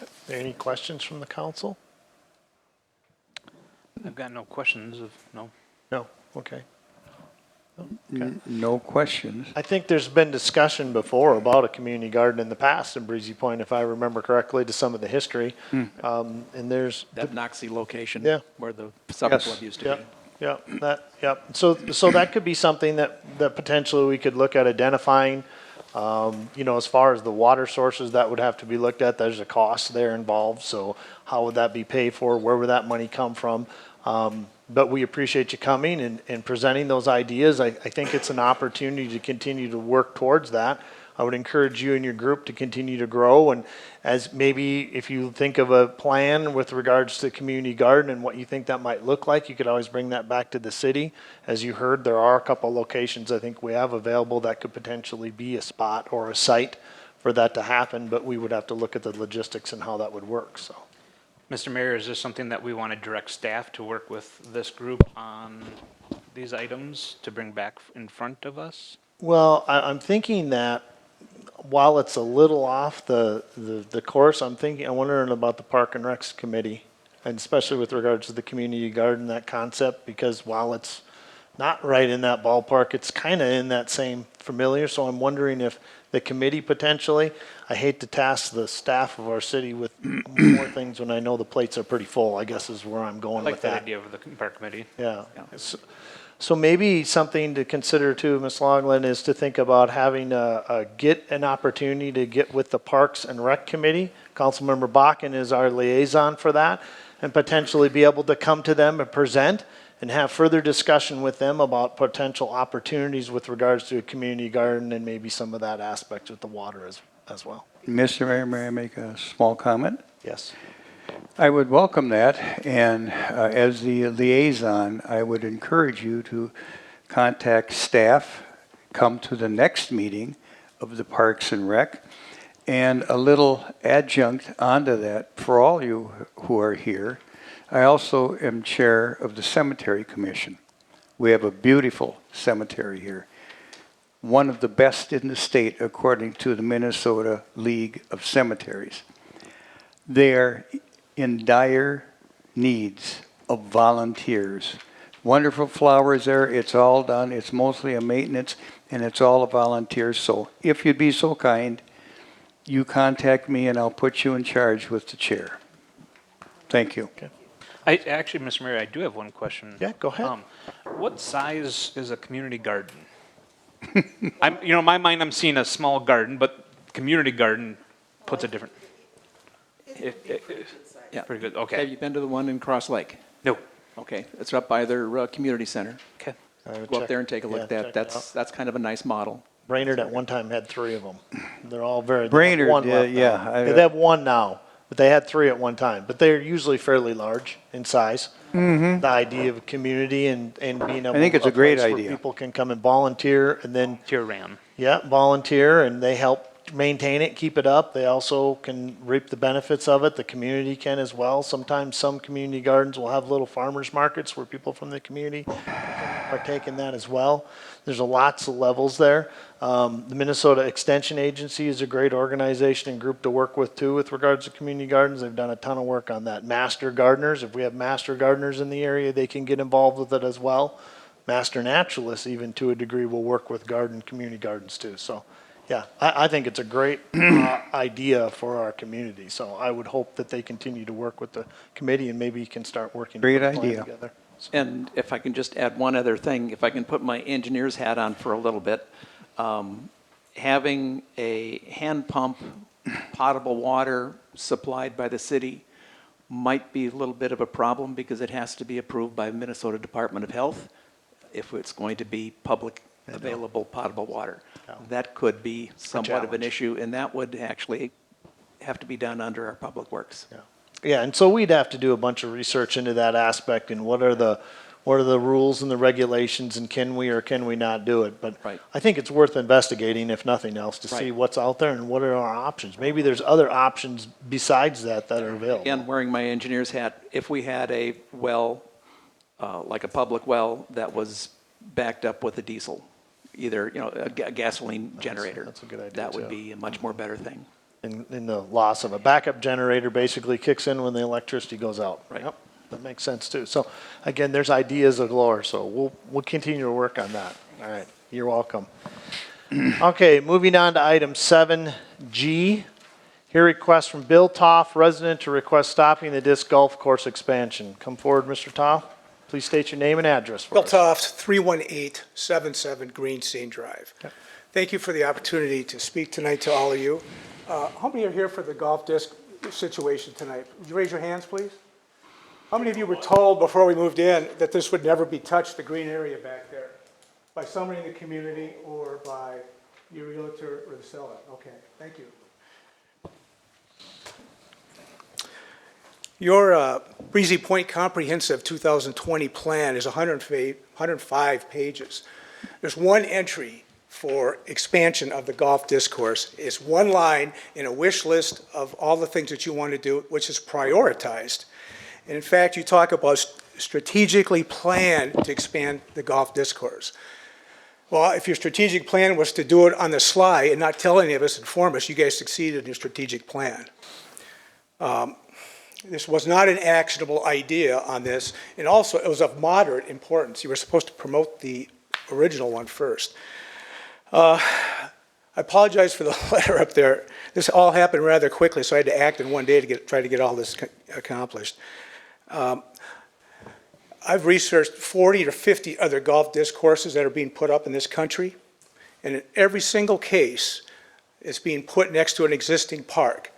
Are there any questions from the council? I've got no questions no. No, okay. No questions. I think there's been discussion before about a community garden in the past in Breezy Point, if I remember correctly, to some of the history. And there's. That Noxie location. Yeah. Where the supper Yes. club used to Yep, be. yep. So that could be something that potentially we could look at identifying. As far as the water sources, that would have to be looked at. There's a cost there involved. So how would that be paid for? Where would that money come from? But we appreciate you coming and presenting those ideas. I think it's an opportunity to continue to work towards that. I would encourage you and your group to continue to grow, and as maybe if you think of a plan with regards to community garden and what you think that might look like, you could always bring that back to the city. As you heard, there are a couple locations I think we have available that could potentially be a spot or a site for that to happen, but we would have to look at the logistics and how that would work. So, Mr. Mayor, is this something that we want to direct staff to work with this group on these items to bring back in front of us? well, I'm thinking that while it's a little off the course, I'm wondering about the Park and Recs Committee, and especially with regards to the community garden, that concept, because while it's not right in that ballpark, it's kind of in that same familiar, so I'm wondering if the committee potentially, I hate to task the staff of our city with more things when I know the plates are pretty full, I guess is where I'm I going like with that that. idea of the park committee. Yeah. So maybe something to consider too, Ms. Longland, is to think about having an opportunity to get with the Parks and Rec Committee. Councilmember Bakken is our liaison for that, and potentially be able to come to them and present and have further discussion with them about potential opportunities with regards to a community garden and maybe some of that aspect with the water as well. Mr. Mayor, may I make a small comment? Yes. I would welcome that, and as the liaison, I would encourage you to contact staff, come to the next meeting of the Parks and Rec, and a little adjunct onto that for all you who are here. I also am chair of the Cemetery Commission. We have a beautiful cemetery here, one of the best in the state according to the Minnesota League of Cemeteries. They are in dire needs of volunteers. Wonderful flowers there, it's all done, it's mostly a maintenance, and it's all a volunteers. So if you'd be so kind, you contact me and I'll put you in charge with the chair. Thank you. Okay. Actually, Mr. Mayor, I do have one question. Yeah, go ahead. What size is a community garden? In my mind, I'm seeing a small garden, but community garden puts a different. Yeah. Pretty good, Have okay. you been to the one in Cross Lake? No. Okay, it's up by their community center. Okay. Go up there and take a look at that. That's kind of a nice model. Brainerd at one time had 3 of them. They're all very. Brainerd, one left yeah, now. They have one now. but they had 3 at one time. But they're usually fairly large in size. The idea of a community and being able think it's a great place where idea. people can come and volunteer and then Tier ran. volunteer, and they help maintain it, keep it up. They also can reap the benefits of it. The community can as well. Sometimes some community gardens will have little farmers markets where people from the community can partake in that as well. There's lots of levels there. The Minnesota Extension Agency is a great organization and group to work with too with regards to community gardens. They've done a ton of work on that. Master gardeners, if we have master gardeners in the area, they can get involved with it as well. Master naturalists, even to a degree, will work with community gardens too. So, yeah, I think it's a great idea for our community. So I would hope that they continue to work with the committee and maybe can start working. Great to put a plan idea. together. So, And if I can just add one other thing, if I can put my engineer's hat on for a little bit, having a hand pump potable water supplied by the city might be a little bit of a problem because it has to be approved by Minnesota Department of Health if it's going to be public available potable water. That could be somewhat of an challenge. issue, and that would actually have to be done under our Public Works. Yeah, and so we'd have to do a bunch of research into that aspect and what are the rules and the regulations and can we or can we not do it? But Right. I think it's worth investigating, if nothing else, to see Right. what's out there and what are our options. Maybe there's other options besides that are available. Again, wearing my engineer's hat, if we had a well, like a public well that was backed up with a diesel, either, a gasoline generator. that's a good idea, That would too. be a much more better thing. In the loss of a backup generator basically kicks in when the electricity goes out. Right. Yep, that makes sense too. So again, there's ideas galore, so we'll continue to work on that. All right, you're welcome. Okay, moving on to item 7G. Here request from Bill Toff, resident, to request stopping the disc golf course expansion. Come forward, Mr. Toff. Please state your name and address for Bill us. Toft, 31877 Greenstein Drive. Thank you for the opportunity to speak tonight to all of you. How many are here for the golf disc situation tonight? Would you raise your hands, please? How many of you were told before we moved in that this would never be touched, the green area back there, by somebody in the community or by your realtor or the seller? Okay, thank you. Your Breezy Point Comprehensive 2020 plan is 105 pages. There's one entry for expansion of the golf discourse. It's one line in a wish list of all the things that you want to do, which is prioritized. And in fact, you talk about strategically plan to expand the golf discourse. Well, if your strategic plan was to do it on the sly and not tell any of us, inform us, you guys succeeded in your strategic plan. This was not an actionable idea on this, and also it was of moderate importance. You were supposed to promote the original one first. I apologize for the letter up there. This all happened rather quickly, so I had to act in one day to try to get all this accomplished. I've researched 40 or 50 other golf disc courses that are being put up in this country, and in every single case, it's being put next to an existing park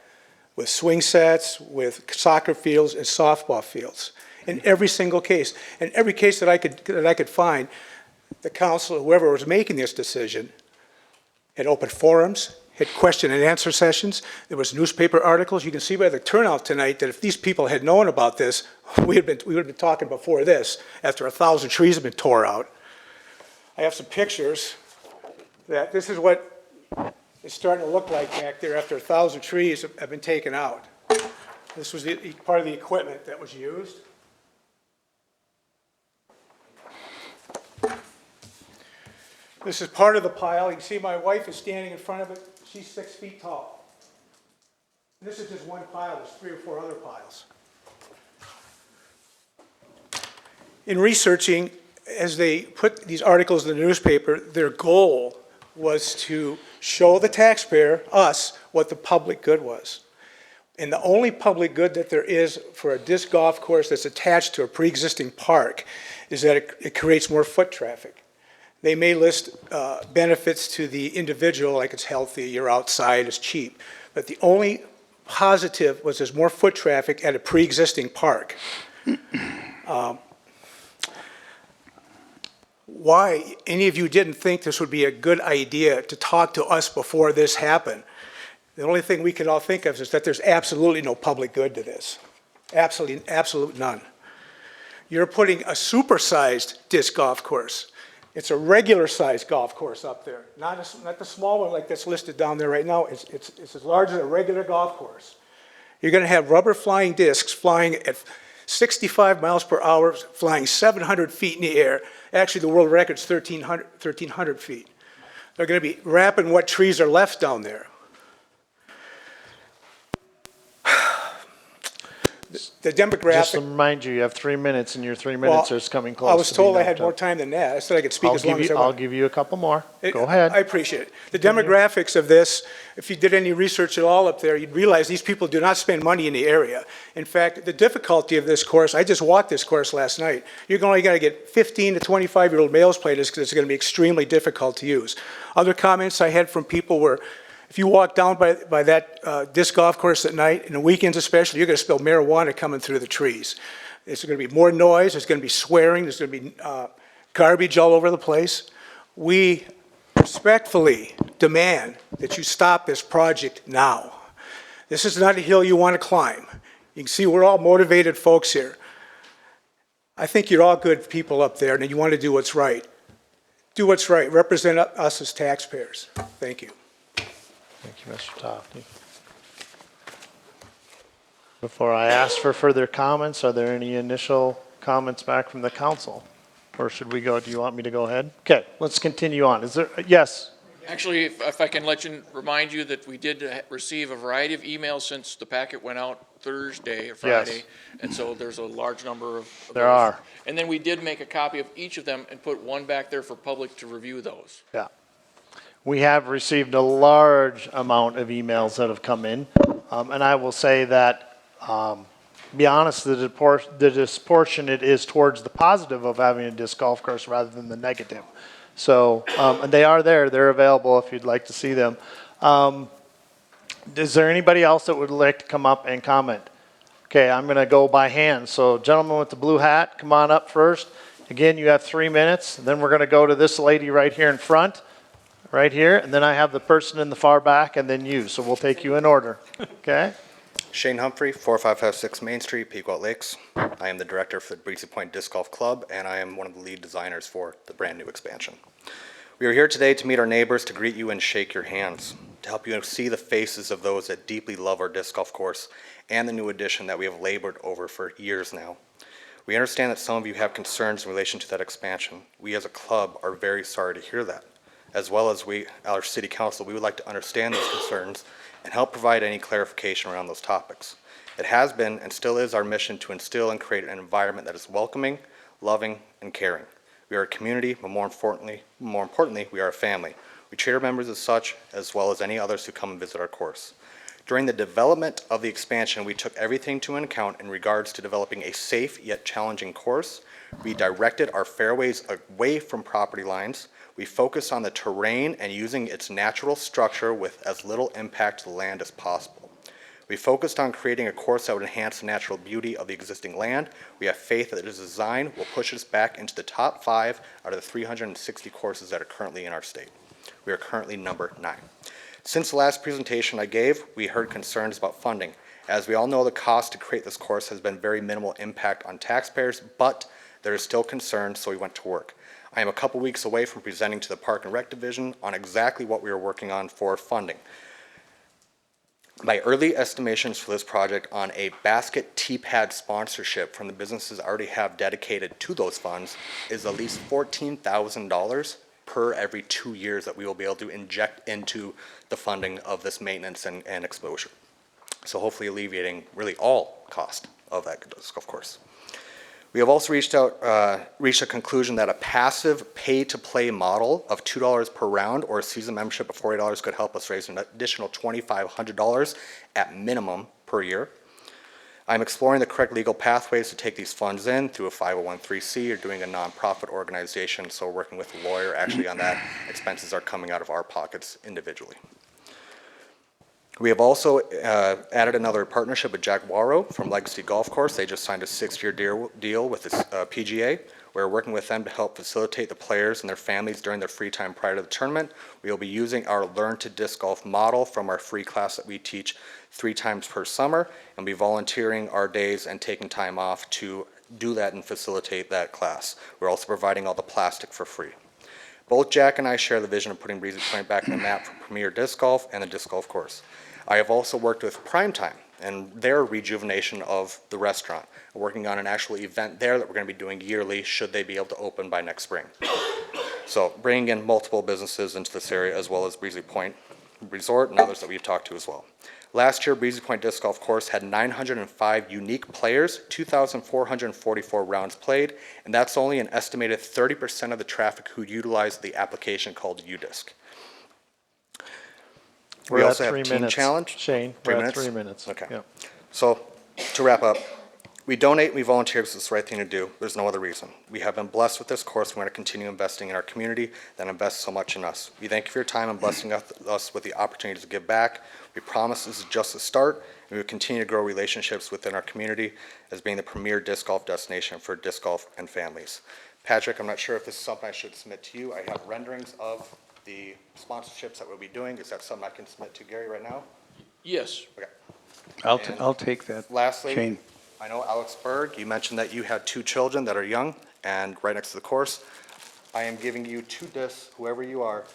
with swing sets, with soccer fields and softball fields. In every single case. In every case that I could find, the council, whoever was making this decision, had open forums, had question and answer sessions, there was newspaper articles. You can see by the turnout tonight that if these people had known about this, we would have been talking before this, after 1,000 trees have been tore out. I have some pictures that this is what it's starting to look like back there after 1,000 trees have been taken out. This was part of the equipment that was used. This is part of the pile. You can see my wife is standing in front of it. She's 6 feet tall. And this is just one pile. There's 3 or 4 other piles. In researching, as they put these articles in the newspaper, their goal was to show the taxpayer, us, what the public good was. And the only public good that there is for a disc golf course that's attached to a pre-existing park is that it creates more foot traffic. They may list benefits to the individual, like it's healthy, you're outside, it's cheap. But the only positive was there's more foot traffic at a pre-existing park. Why any of you didn't think this would be a good idea to talk to us before this happened, The only thing we can all think of is that there's absolutely no public good to this. Absolute none. You're putting a supersized disc golf course. It's a regular-sized golf course up there, not the small one like that's listed down there right now. It's as large as a regular golf course. You're going to have rubber flying discs flying at 65 miles per hour, flying 700 feet in the air. Actually, the world record's 1,300 feet. They're going to be wrapping what trees are left down there. The demographic. Just to remind you, you have 3 minutes, and your 3 minutes is coming close. I was to told being I had upped more up. time than that. I said I could speak as long as I I'll want. give you a couple more. Go ahead. I appreciate it. The demographics of this, if you did any research at all up there, you'd realize these people do not spend money in the area. In fact, the difficulty of this course, I just walked this course last night. You're only going to get 15 to 25-year-old males play this because it's going to be extremely difficult to use. Other comments I had from people were, if you walk down by that disc golf course at night, and the weekends especially, you're going to smell marijuana coming through the trees. There's going to be more noise, there's going to be swearing, there's going to be garbage all over the place. We respectfully demand that you stop this project now. This is not a hill you want to climb. You can see we're all motivated folks here. I think you're all good people up there, and you want to do what's right. Do what's right. Represent us as taxpayers. Thank you. Thank you, Mr. Tofty. Before I ask for further comments, are there any initial comments back from the council? Or should we go, do you want me to go ahead? Okay, let's continue on. Is there, yes? Actually, if I can remind you that we did receive a variety of emails since the packet went out Thursday or Friday. Yes. And so there's a large number of There those. are. And then we did make a copy of each of them and put one back there for public to review those. Yeah. We have received a large amount of emails that have come in. And I will say that, be honest, the disproportionate is towards the positive of having a disc golf course rather than the negative. So, and they are there. They're available if you'd like to see them. Is there anybody else that would like to come up and comment? Okay, I'm going to go by hand. So, gentleman with the blue hat, come on up first. Again, you have 3 minutes. Then we're going to go to this lady right here in front, right here. And then I have the person in the far back, and then you. So we'll take you in order. Okay? Shane Humphrey, 4556 Main Street, Pequot Lakes. I am the director for the Breezy Point Disc Golf Club, and I am one of the lead designers for the brand new expansion. We are here today to meet our neighbors, to greet you and shake your hands, to help you see the faces of those that deeply love our disc golf course and the new addition that we have labored over for years now. We understand that some of you have concerns in relation to that expansion. We as a club are very sorry to hear that. As well as our city council, we would like to understand those concerns and help provide any clarification around those topics. It has been and still is our mission to instill and create an environment that is welcoming, loving, and caring. We are a community, but more importantly, we are a family. We treat our members as such, as well as any others who come and visit our course. During the development of the expansion, we took everything into account in regards to developing a safe yet challenging course. We directed our fairways away from property lines. We focused on the terrain and using its natural structure with as little impact to the land as possible. We focused on creating a course that would enhance the natural beauty of the existing land. We have faith that this design will push us back into the top 5 out of the 360 courses that are currently in our state. We are currently number 9. Since the last presentation I gave, we heard concerns about funding. As we all know, the cost to create this course has been very minimal impact on taxpayers, but there is still concern, so we went to work. I am a couple weeks away from presenting to the Park and Rec Division on exactly what we are working on for funding. My early estimations for this project on a basket T-pad sponsorship from the businesses I already have dedicated to those funds is at least $14,000 per every 2 years that we will be able to inject into the funding of this maintenance and exposure. So hopefully alleviating really all cost of that disc golf course. We have also reached a conclusion that a passive pay-to-play model of $2 per round or a season membership of $40 could help us raise an additional $2,500 at minimum per year. I'm exploring the correct legal pathways to take these funds in through a 501(c) or doing a nonprofit organization, so we're working with a lawyer actually on that. Expenses are coming out of our pockets individually. We have also added another partnership with Jack Waro from Legacy Golf Course. They just signed a 6-year deal with the PGA. We're working with them to help facilitate the players and their families during their free time prior to the tournament. We will be using our Learn to Disc Golf model from our free class that we teach 3 times per summer, and be volunteering our days and taking time off to do that and facilitate that class. We're also providing all the plastic for free. Both Jack and I share the vision of putting Breezy Point back on the map for premier disc golf and the disc golf course. I have also worked with Primetime and their rejuvenation of the restaurant. We're working on an actual event there that we're going to be doing yearly should they be able to open by next spring. So bringing in multiple businesses into this area as well as Breezy Point Resort and others that we've talked to as well. Last year, Breezy Point Disc Golf Course had 905 unique players, 2,444 rounds played, and that's only an estimated 30% of the traffic who utilized the application called UDisc. We're We at also have 3 Team minutes. Challenge. Shane, 3 we're at minutes? 3 minutes. Okay. Yep. So, to wrap up, we donate, we volunteer because it's the right thing to do. There's no other reason. We have been blessed with this course. We're going to continue investing in our community that invests so much in us. We thank you for your time and blessing us with the opportunity to give back. We promise this is just the start, and we will continue to grow relationships within our community as being the premier disc golf destination for disc golf and families. Patrick, I'm not sure if this is something I should submit to you. I have renderings of the sponsorships that we'll be doing. Is that something I can submit to Gary right now? Yes. Okay. I'll take that. Lastly, Shane. I know Alex Berg, you mentioned that you had 2 children that are young and right next to the course. I am giving you 2 discs, whoever you are,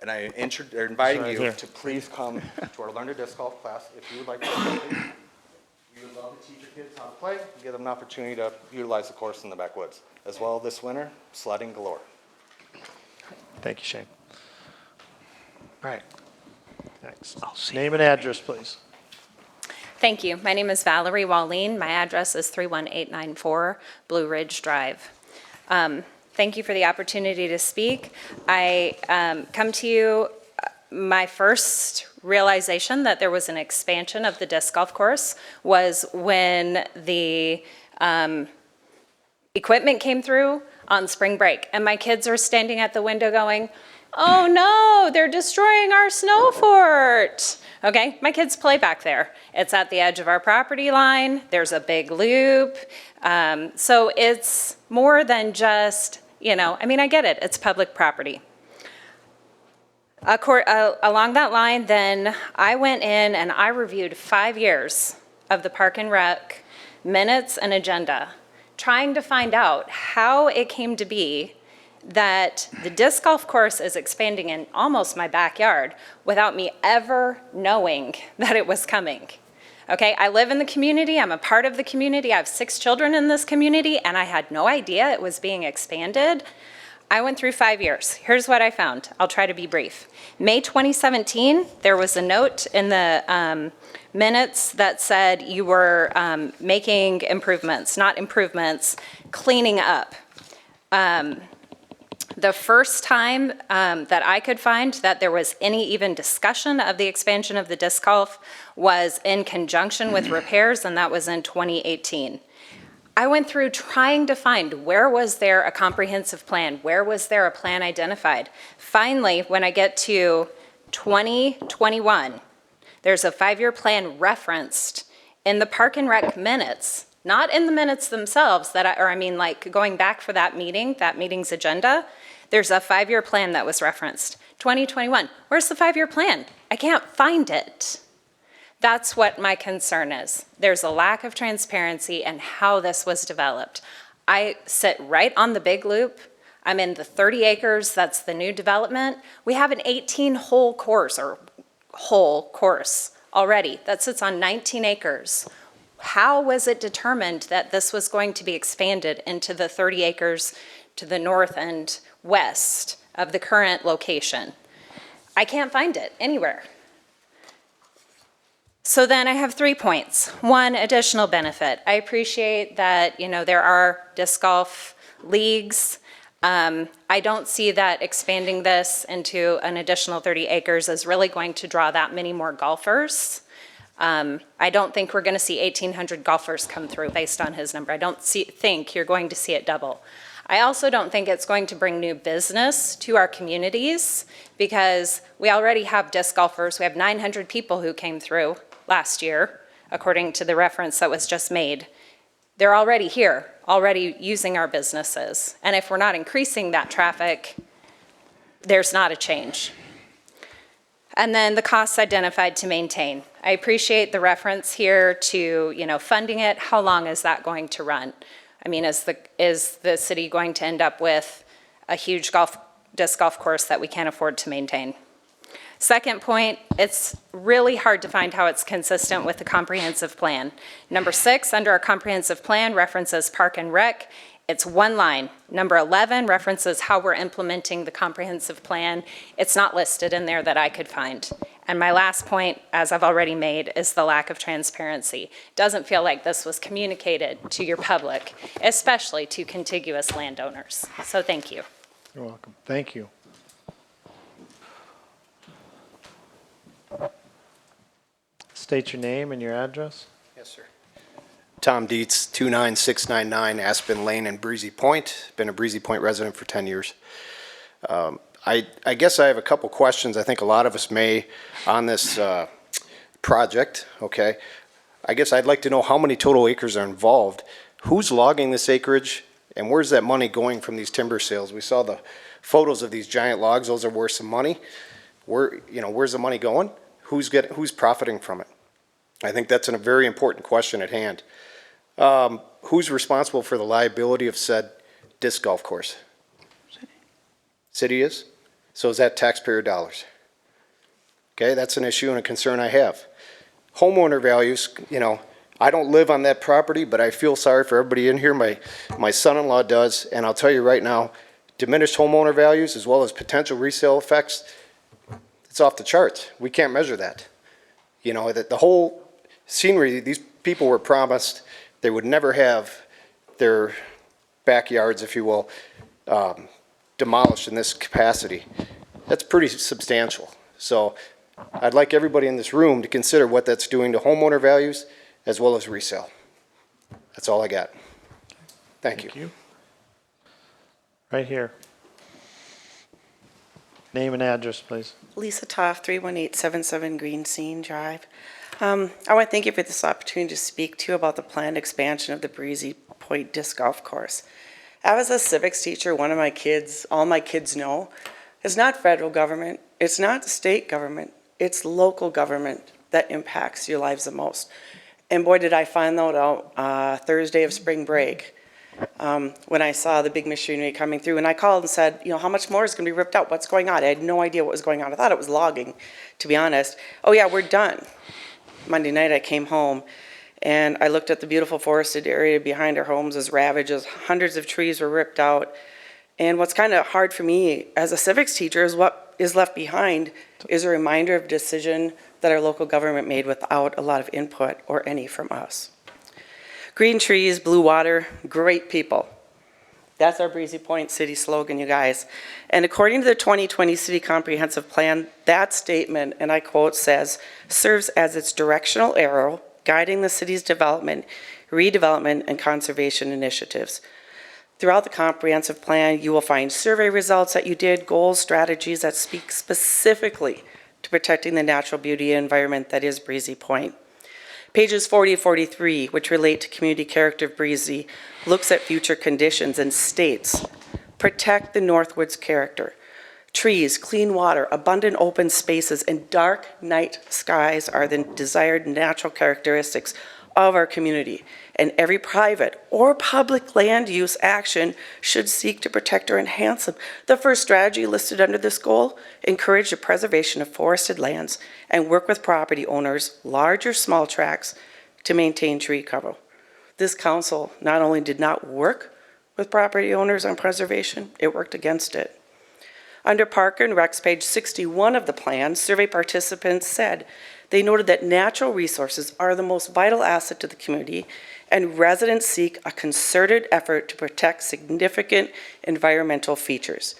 and I am inviting Right you here. to please come to our Learn to Disc Golf class if you would like to play. We would love to teach your kids how to play, give them an opportunity to utilize the course in the backwoods. As well this winter, sledding galore. Thank you, Shane. All right. Next. Name and address, please. Thank you. My name is Valerie Walleen. My address is 31894 Blue Ridge Drive. Thank you for the opportunity to speak. I come to you, my first realization that there was an expansion of the disc golf course was when the equipment came through on spring break, and my kids are standing at the window going, "Oh no, they're destroying our snow fort." Okay, my kids play back there. It's at the edge of our property line. There's a big loop. So it's more than just, I get it. It's public property. Along that line, then I went in and I reviewed 5 years of the Park and Rec minutes and agenda, trying to find out how it came to be that the disc golf course is expanding in almost my backyard without me ever knowing that it was coming. Okay, I live in the community, I'm a part of the community, I have 6 children in this community, and I had no idea it was being expanded. I went through 5 years. Here's what I found. I'll try to be brief. May 2017, there was a note in the minutes that said you were making improvements, not improvements, cleaning up. The first time that I could find that there was any even discussion of the expansion of the disc golf was in conjunction with repairs, and that was in 2018. I went through trying to find where was there a comprehensive plan, where was there a plan identified. Finally, when I get to 2021, there's a 5-year plan referenced in the Park and Rec minutes, not in the minutes themselves, going back for that meeting's agenda. There's a 5-year plan that was referenced. 2021, where's the 5-year plan? I can't find it. That's what my concern is. There's a lack of transparency in how this was developed. I sit right on the big loop. I'm in the 30 acres, that's the new development. We have an 18-hole course already that sits on 19 acres. How was it determined that this was going to be expanded into the 30 acres to the north and west of the current location? I can't find it anywhere. So then I have 3 points. 1, additional benefit. I appreciate that, there are disc golf leagues. I don't see that expanding this into an additional 30 acres is really going to draw that many more golfers. I don't think we're going to see 1,800 golfers come through based on his number. I don't think you're going to see it double. I also don't think it's going to bring new business to our communities because we already have disc golfers. We have 900 people who came through last year, according to the reference that was just made. They're already here, already using our businesses. And if we're not increasing that traffic, there's not a change. And then the costs identified to maintain. I appreciate the reference here to, funding it. How long is that going to run? I mean, is the city going to end up with a huge disc golf course that we can't afford to maintain? Second point, it's really hard to find how it's consistent with the comprehensive plan. Number 6, under our comprehensive plan, references Park and Rec. It's one line. Number 11 references how we're implementing the comprehensive plan. It's not listed in there that I could find. And my last point, as I've already made, is the lack of transparency. Doesn't feel like this was communicated to your public, especially to contiguous landowners. So thank you. You're welcome. Thank you. State your name and your address. Yes, sir. Tom Dietz, 29699 Aspen Lane in Breezy Point. Been a Breezy Point resident for 10 years. I guess I have a couple questions. I think a lot of us may on this project, okay? I guess I'd like to know how many total acres are involved. Who's logging this acreage and where's that money going from these timber sales? We saw the photos of these giant logs. Those are worth some money. Where's the money going? Who's profiting from it? I think that's a very important question at hand. Who's responsible for the liability of said disc golf course? City is? So is that taxpayer dollars? Okay, that's an issue and a concern I have. Homeowner values, I don't live on that property, but I feel sorry for everybody in here. My son-in-law does, and I'll tell you right now, diminished homeowner values as well as potential resale effects, it's off the charts. We can't measure that. The whole scenery, these people were promised they would never have their backyards, if you will, demolished in this capacity. That's pretty substantial. So I'd like everybody in this room to consider what that's doing to homeowner values as well as resale. That's all I got. Thank you. Right here. Name and address, please. Lisa Toff, 31877 Green Scene Drive. I want to thank you for this opportunity to speak to you about the planned expansion of the Breezy Point Disc Golf Course. I was a civics teacher. One of my kids, all my kids know, it's not federal government, it's not state government, it's local government that impacts your lives the most. And boy, did I find that out Thursday of spring break. When I saw the big machinery coming through, and I called and said, how much more is going to be ripped out? What's going on? I had no idea what was going on. I thought it was logging, to be honest. Oh yeah, we're done. Monday night I came home and I looked at the beautiful forested area behind our homes as ravaged, as hundreds of trees were ripped out. And what's kind of hard for me as a civics teacher is what is left behind is a reminder of a decision that our local government made without a lot of input or any from us. Green trees, blue water, great people. That's our Breezy Point City slogan, you guys. And according to the 2020 City Comprehensive Plan, that statement, and I quote, says, serves as its directional arrow guiding the city's development, redevelopment, and conservation initiatives. Throughout the comprehensive plan, you will find survey results that you did, goals, strategies that speak specifically to protecting the natural beauty and environment that is Breezy Point. Pages 40 to 43, which relate to community character of Breezy, looks at future conditions and states, protect the Northwoods character. Trees, clean water, abundant open spaces, and dark night skies are the desired natural characteristics of our community. And every private or public land use action should seek to protect or enhance them. The first strategy listed under this goal, encourage the preservation of forested lands and work with property owners, large or small tracts, to maintain tree cover. This council not only did not work with property owners on preservation, it worked against it. Under Park and Rec's page 61 of the plan, survey participants said they noted that natural resources are the most vital asset to the community, and residents seek a concerted effort to protect significant environmental features.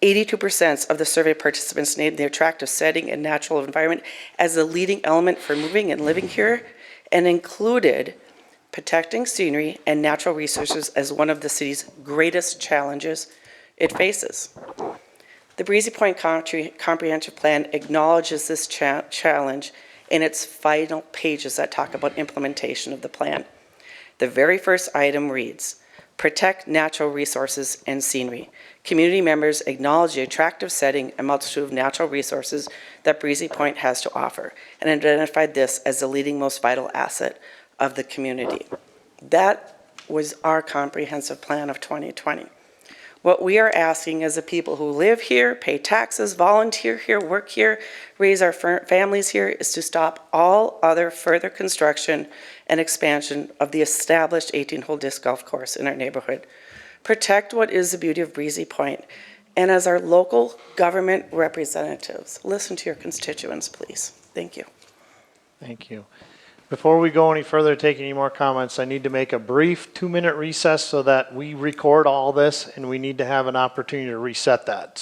82% of the survey participants named the attractive setting and natural environment as the leading element for moving and living here, and included protecting scenery and natural resources as one of the city's greatest challenges it faces. The Breezy Point Comprehensive Plan acknowledges this challenge in its final pages that talk about implementation of the plan. The very first item reads, protect natural resources and scenery. Community members acknowledge the attractive setting and multitude of natural resources that Breezy Point has to offer and identified this as the leading most vital asset of the community. That was our comprehensive plan of 2020. What we are asking as the people who live here, pay taxes, volunteer here, work here, raise our families here, is to stop all other further construction and expansion of the established 18-hole disc golf course in our neighborhood. Protect what is the beauty of Breezy Point. And as our local government representatives, listen to your constituents, please. Thank you. Thank you. Before we go any further, take any more comments, I need to make a brief 2-minute recess so that we record all this, and we need to have an opportunity to reset that.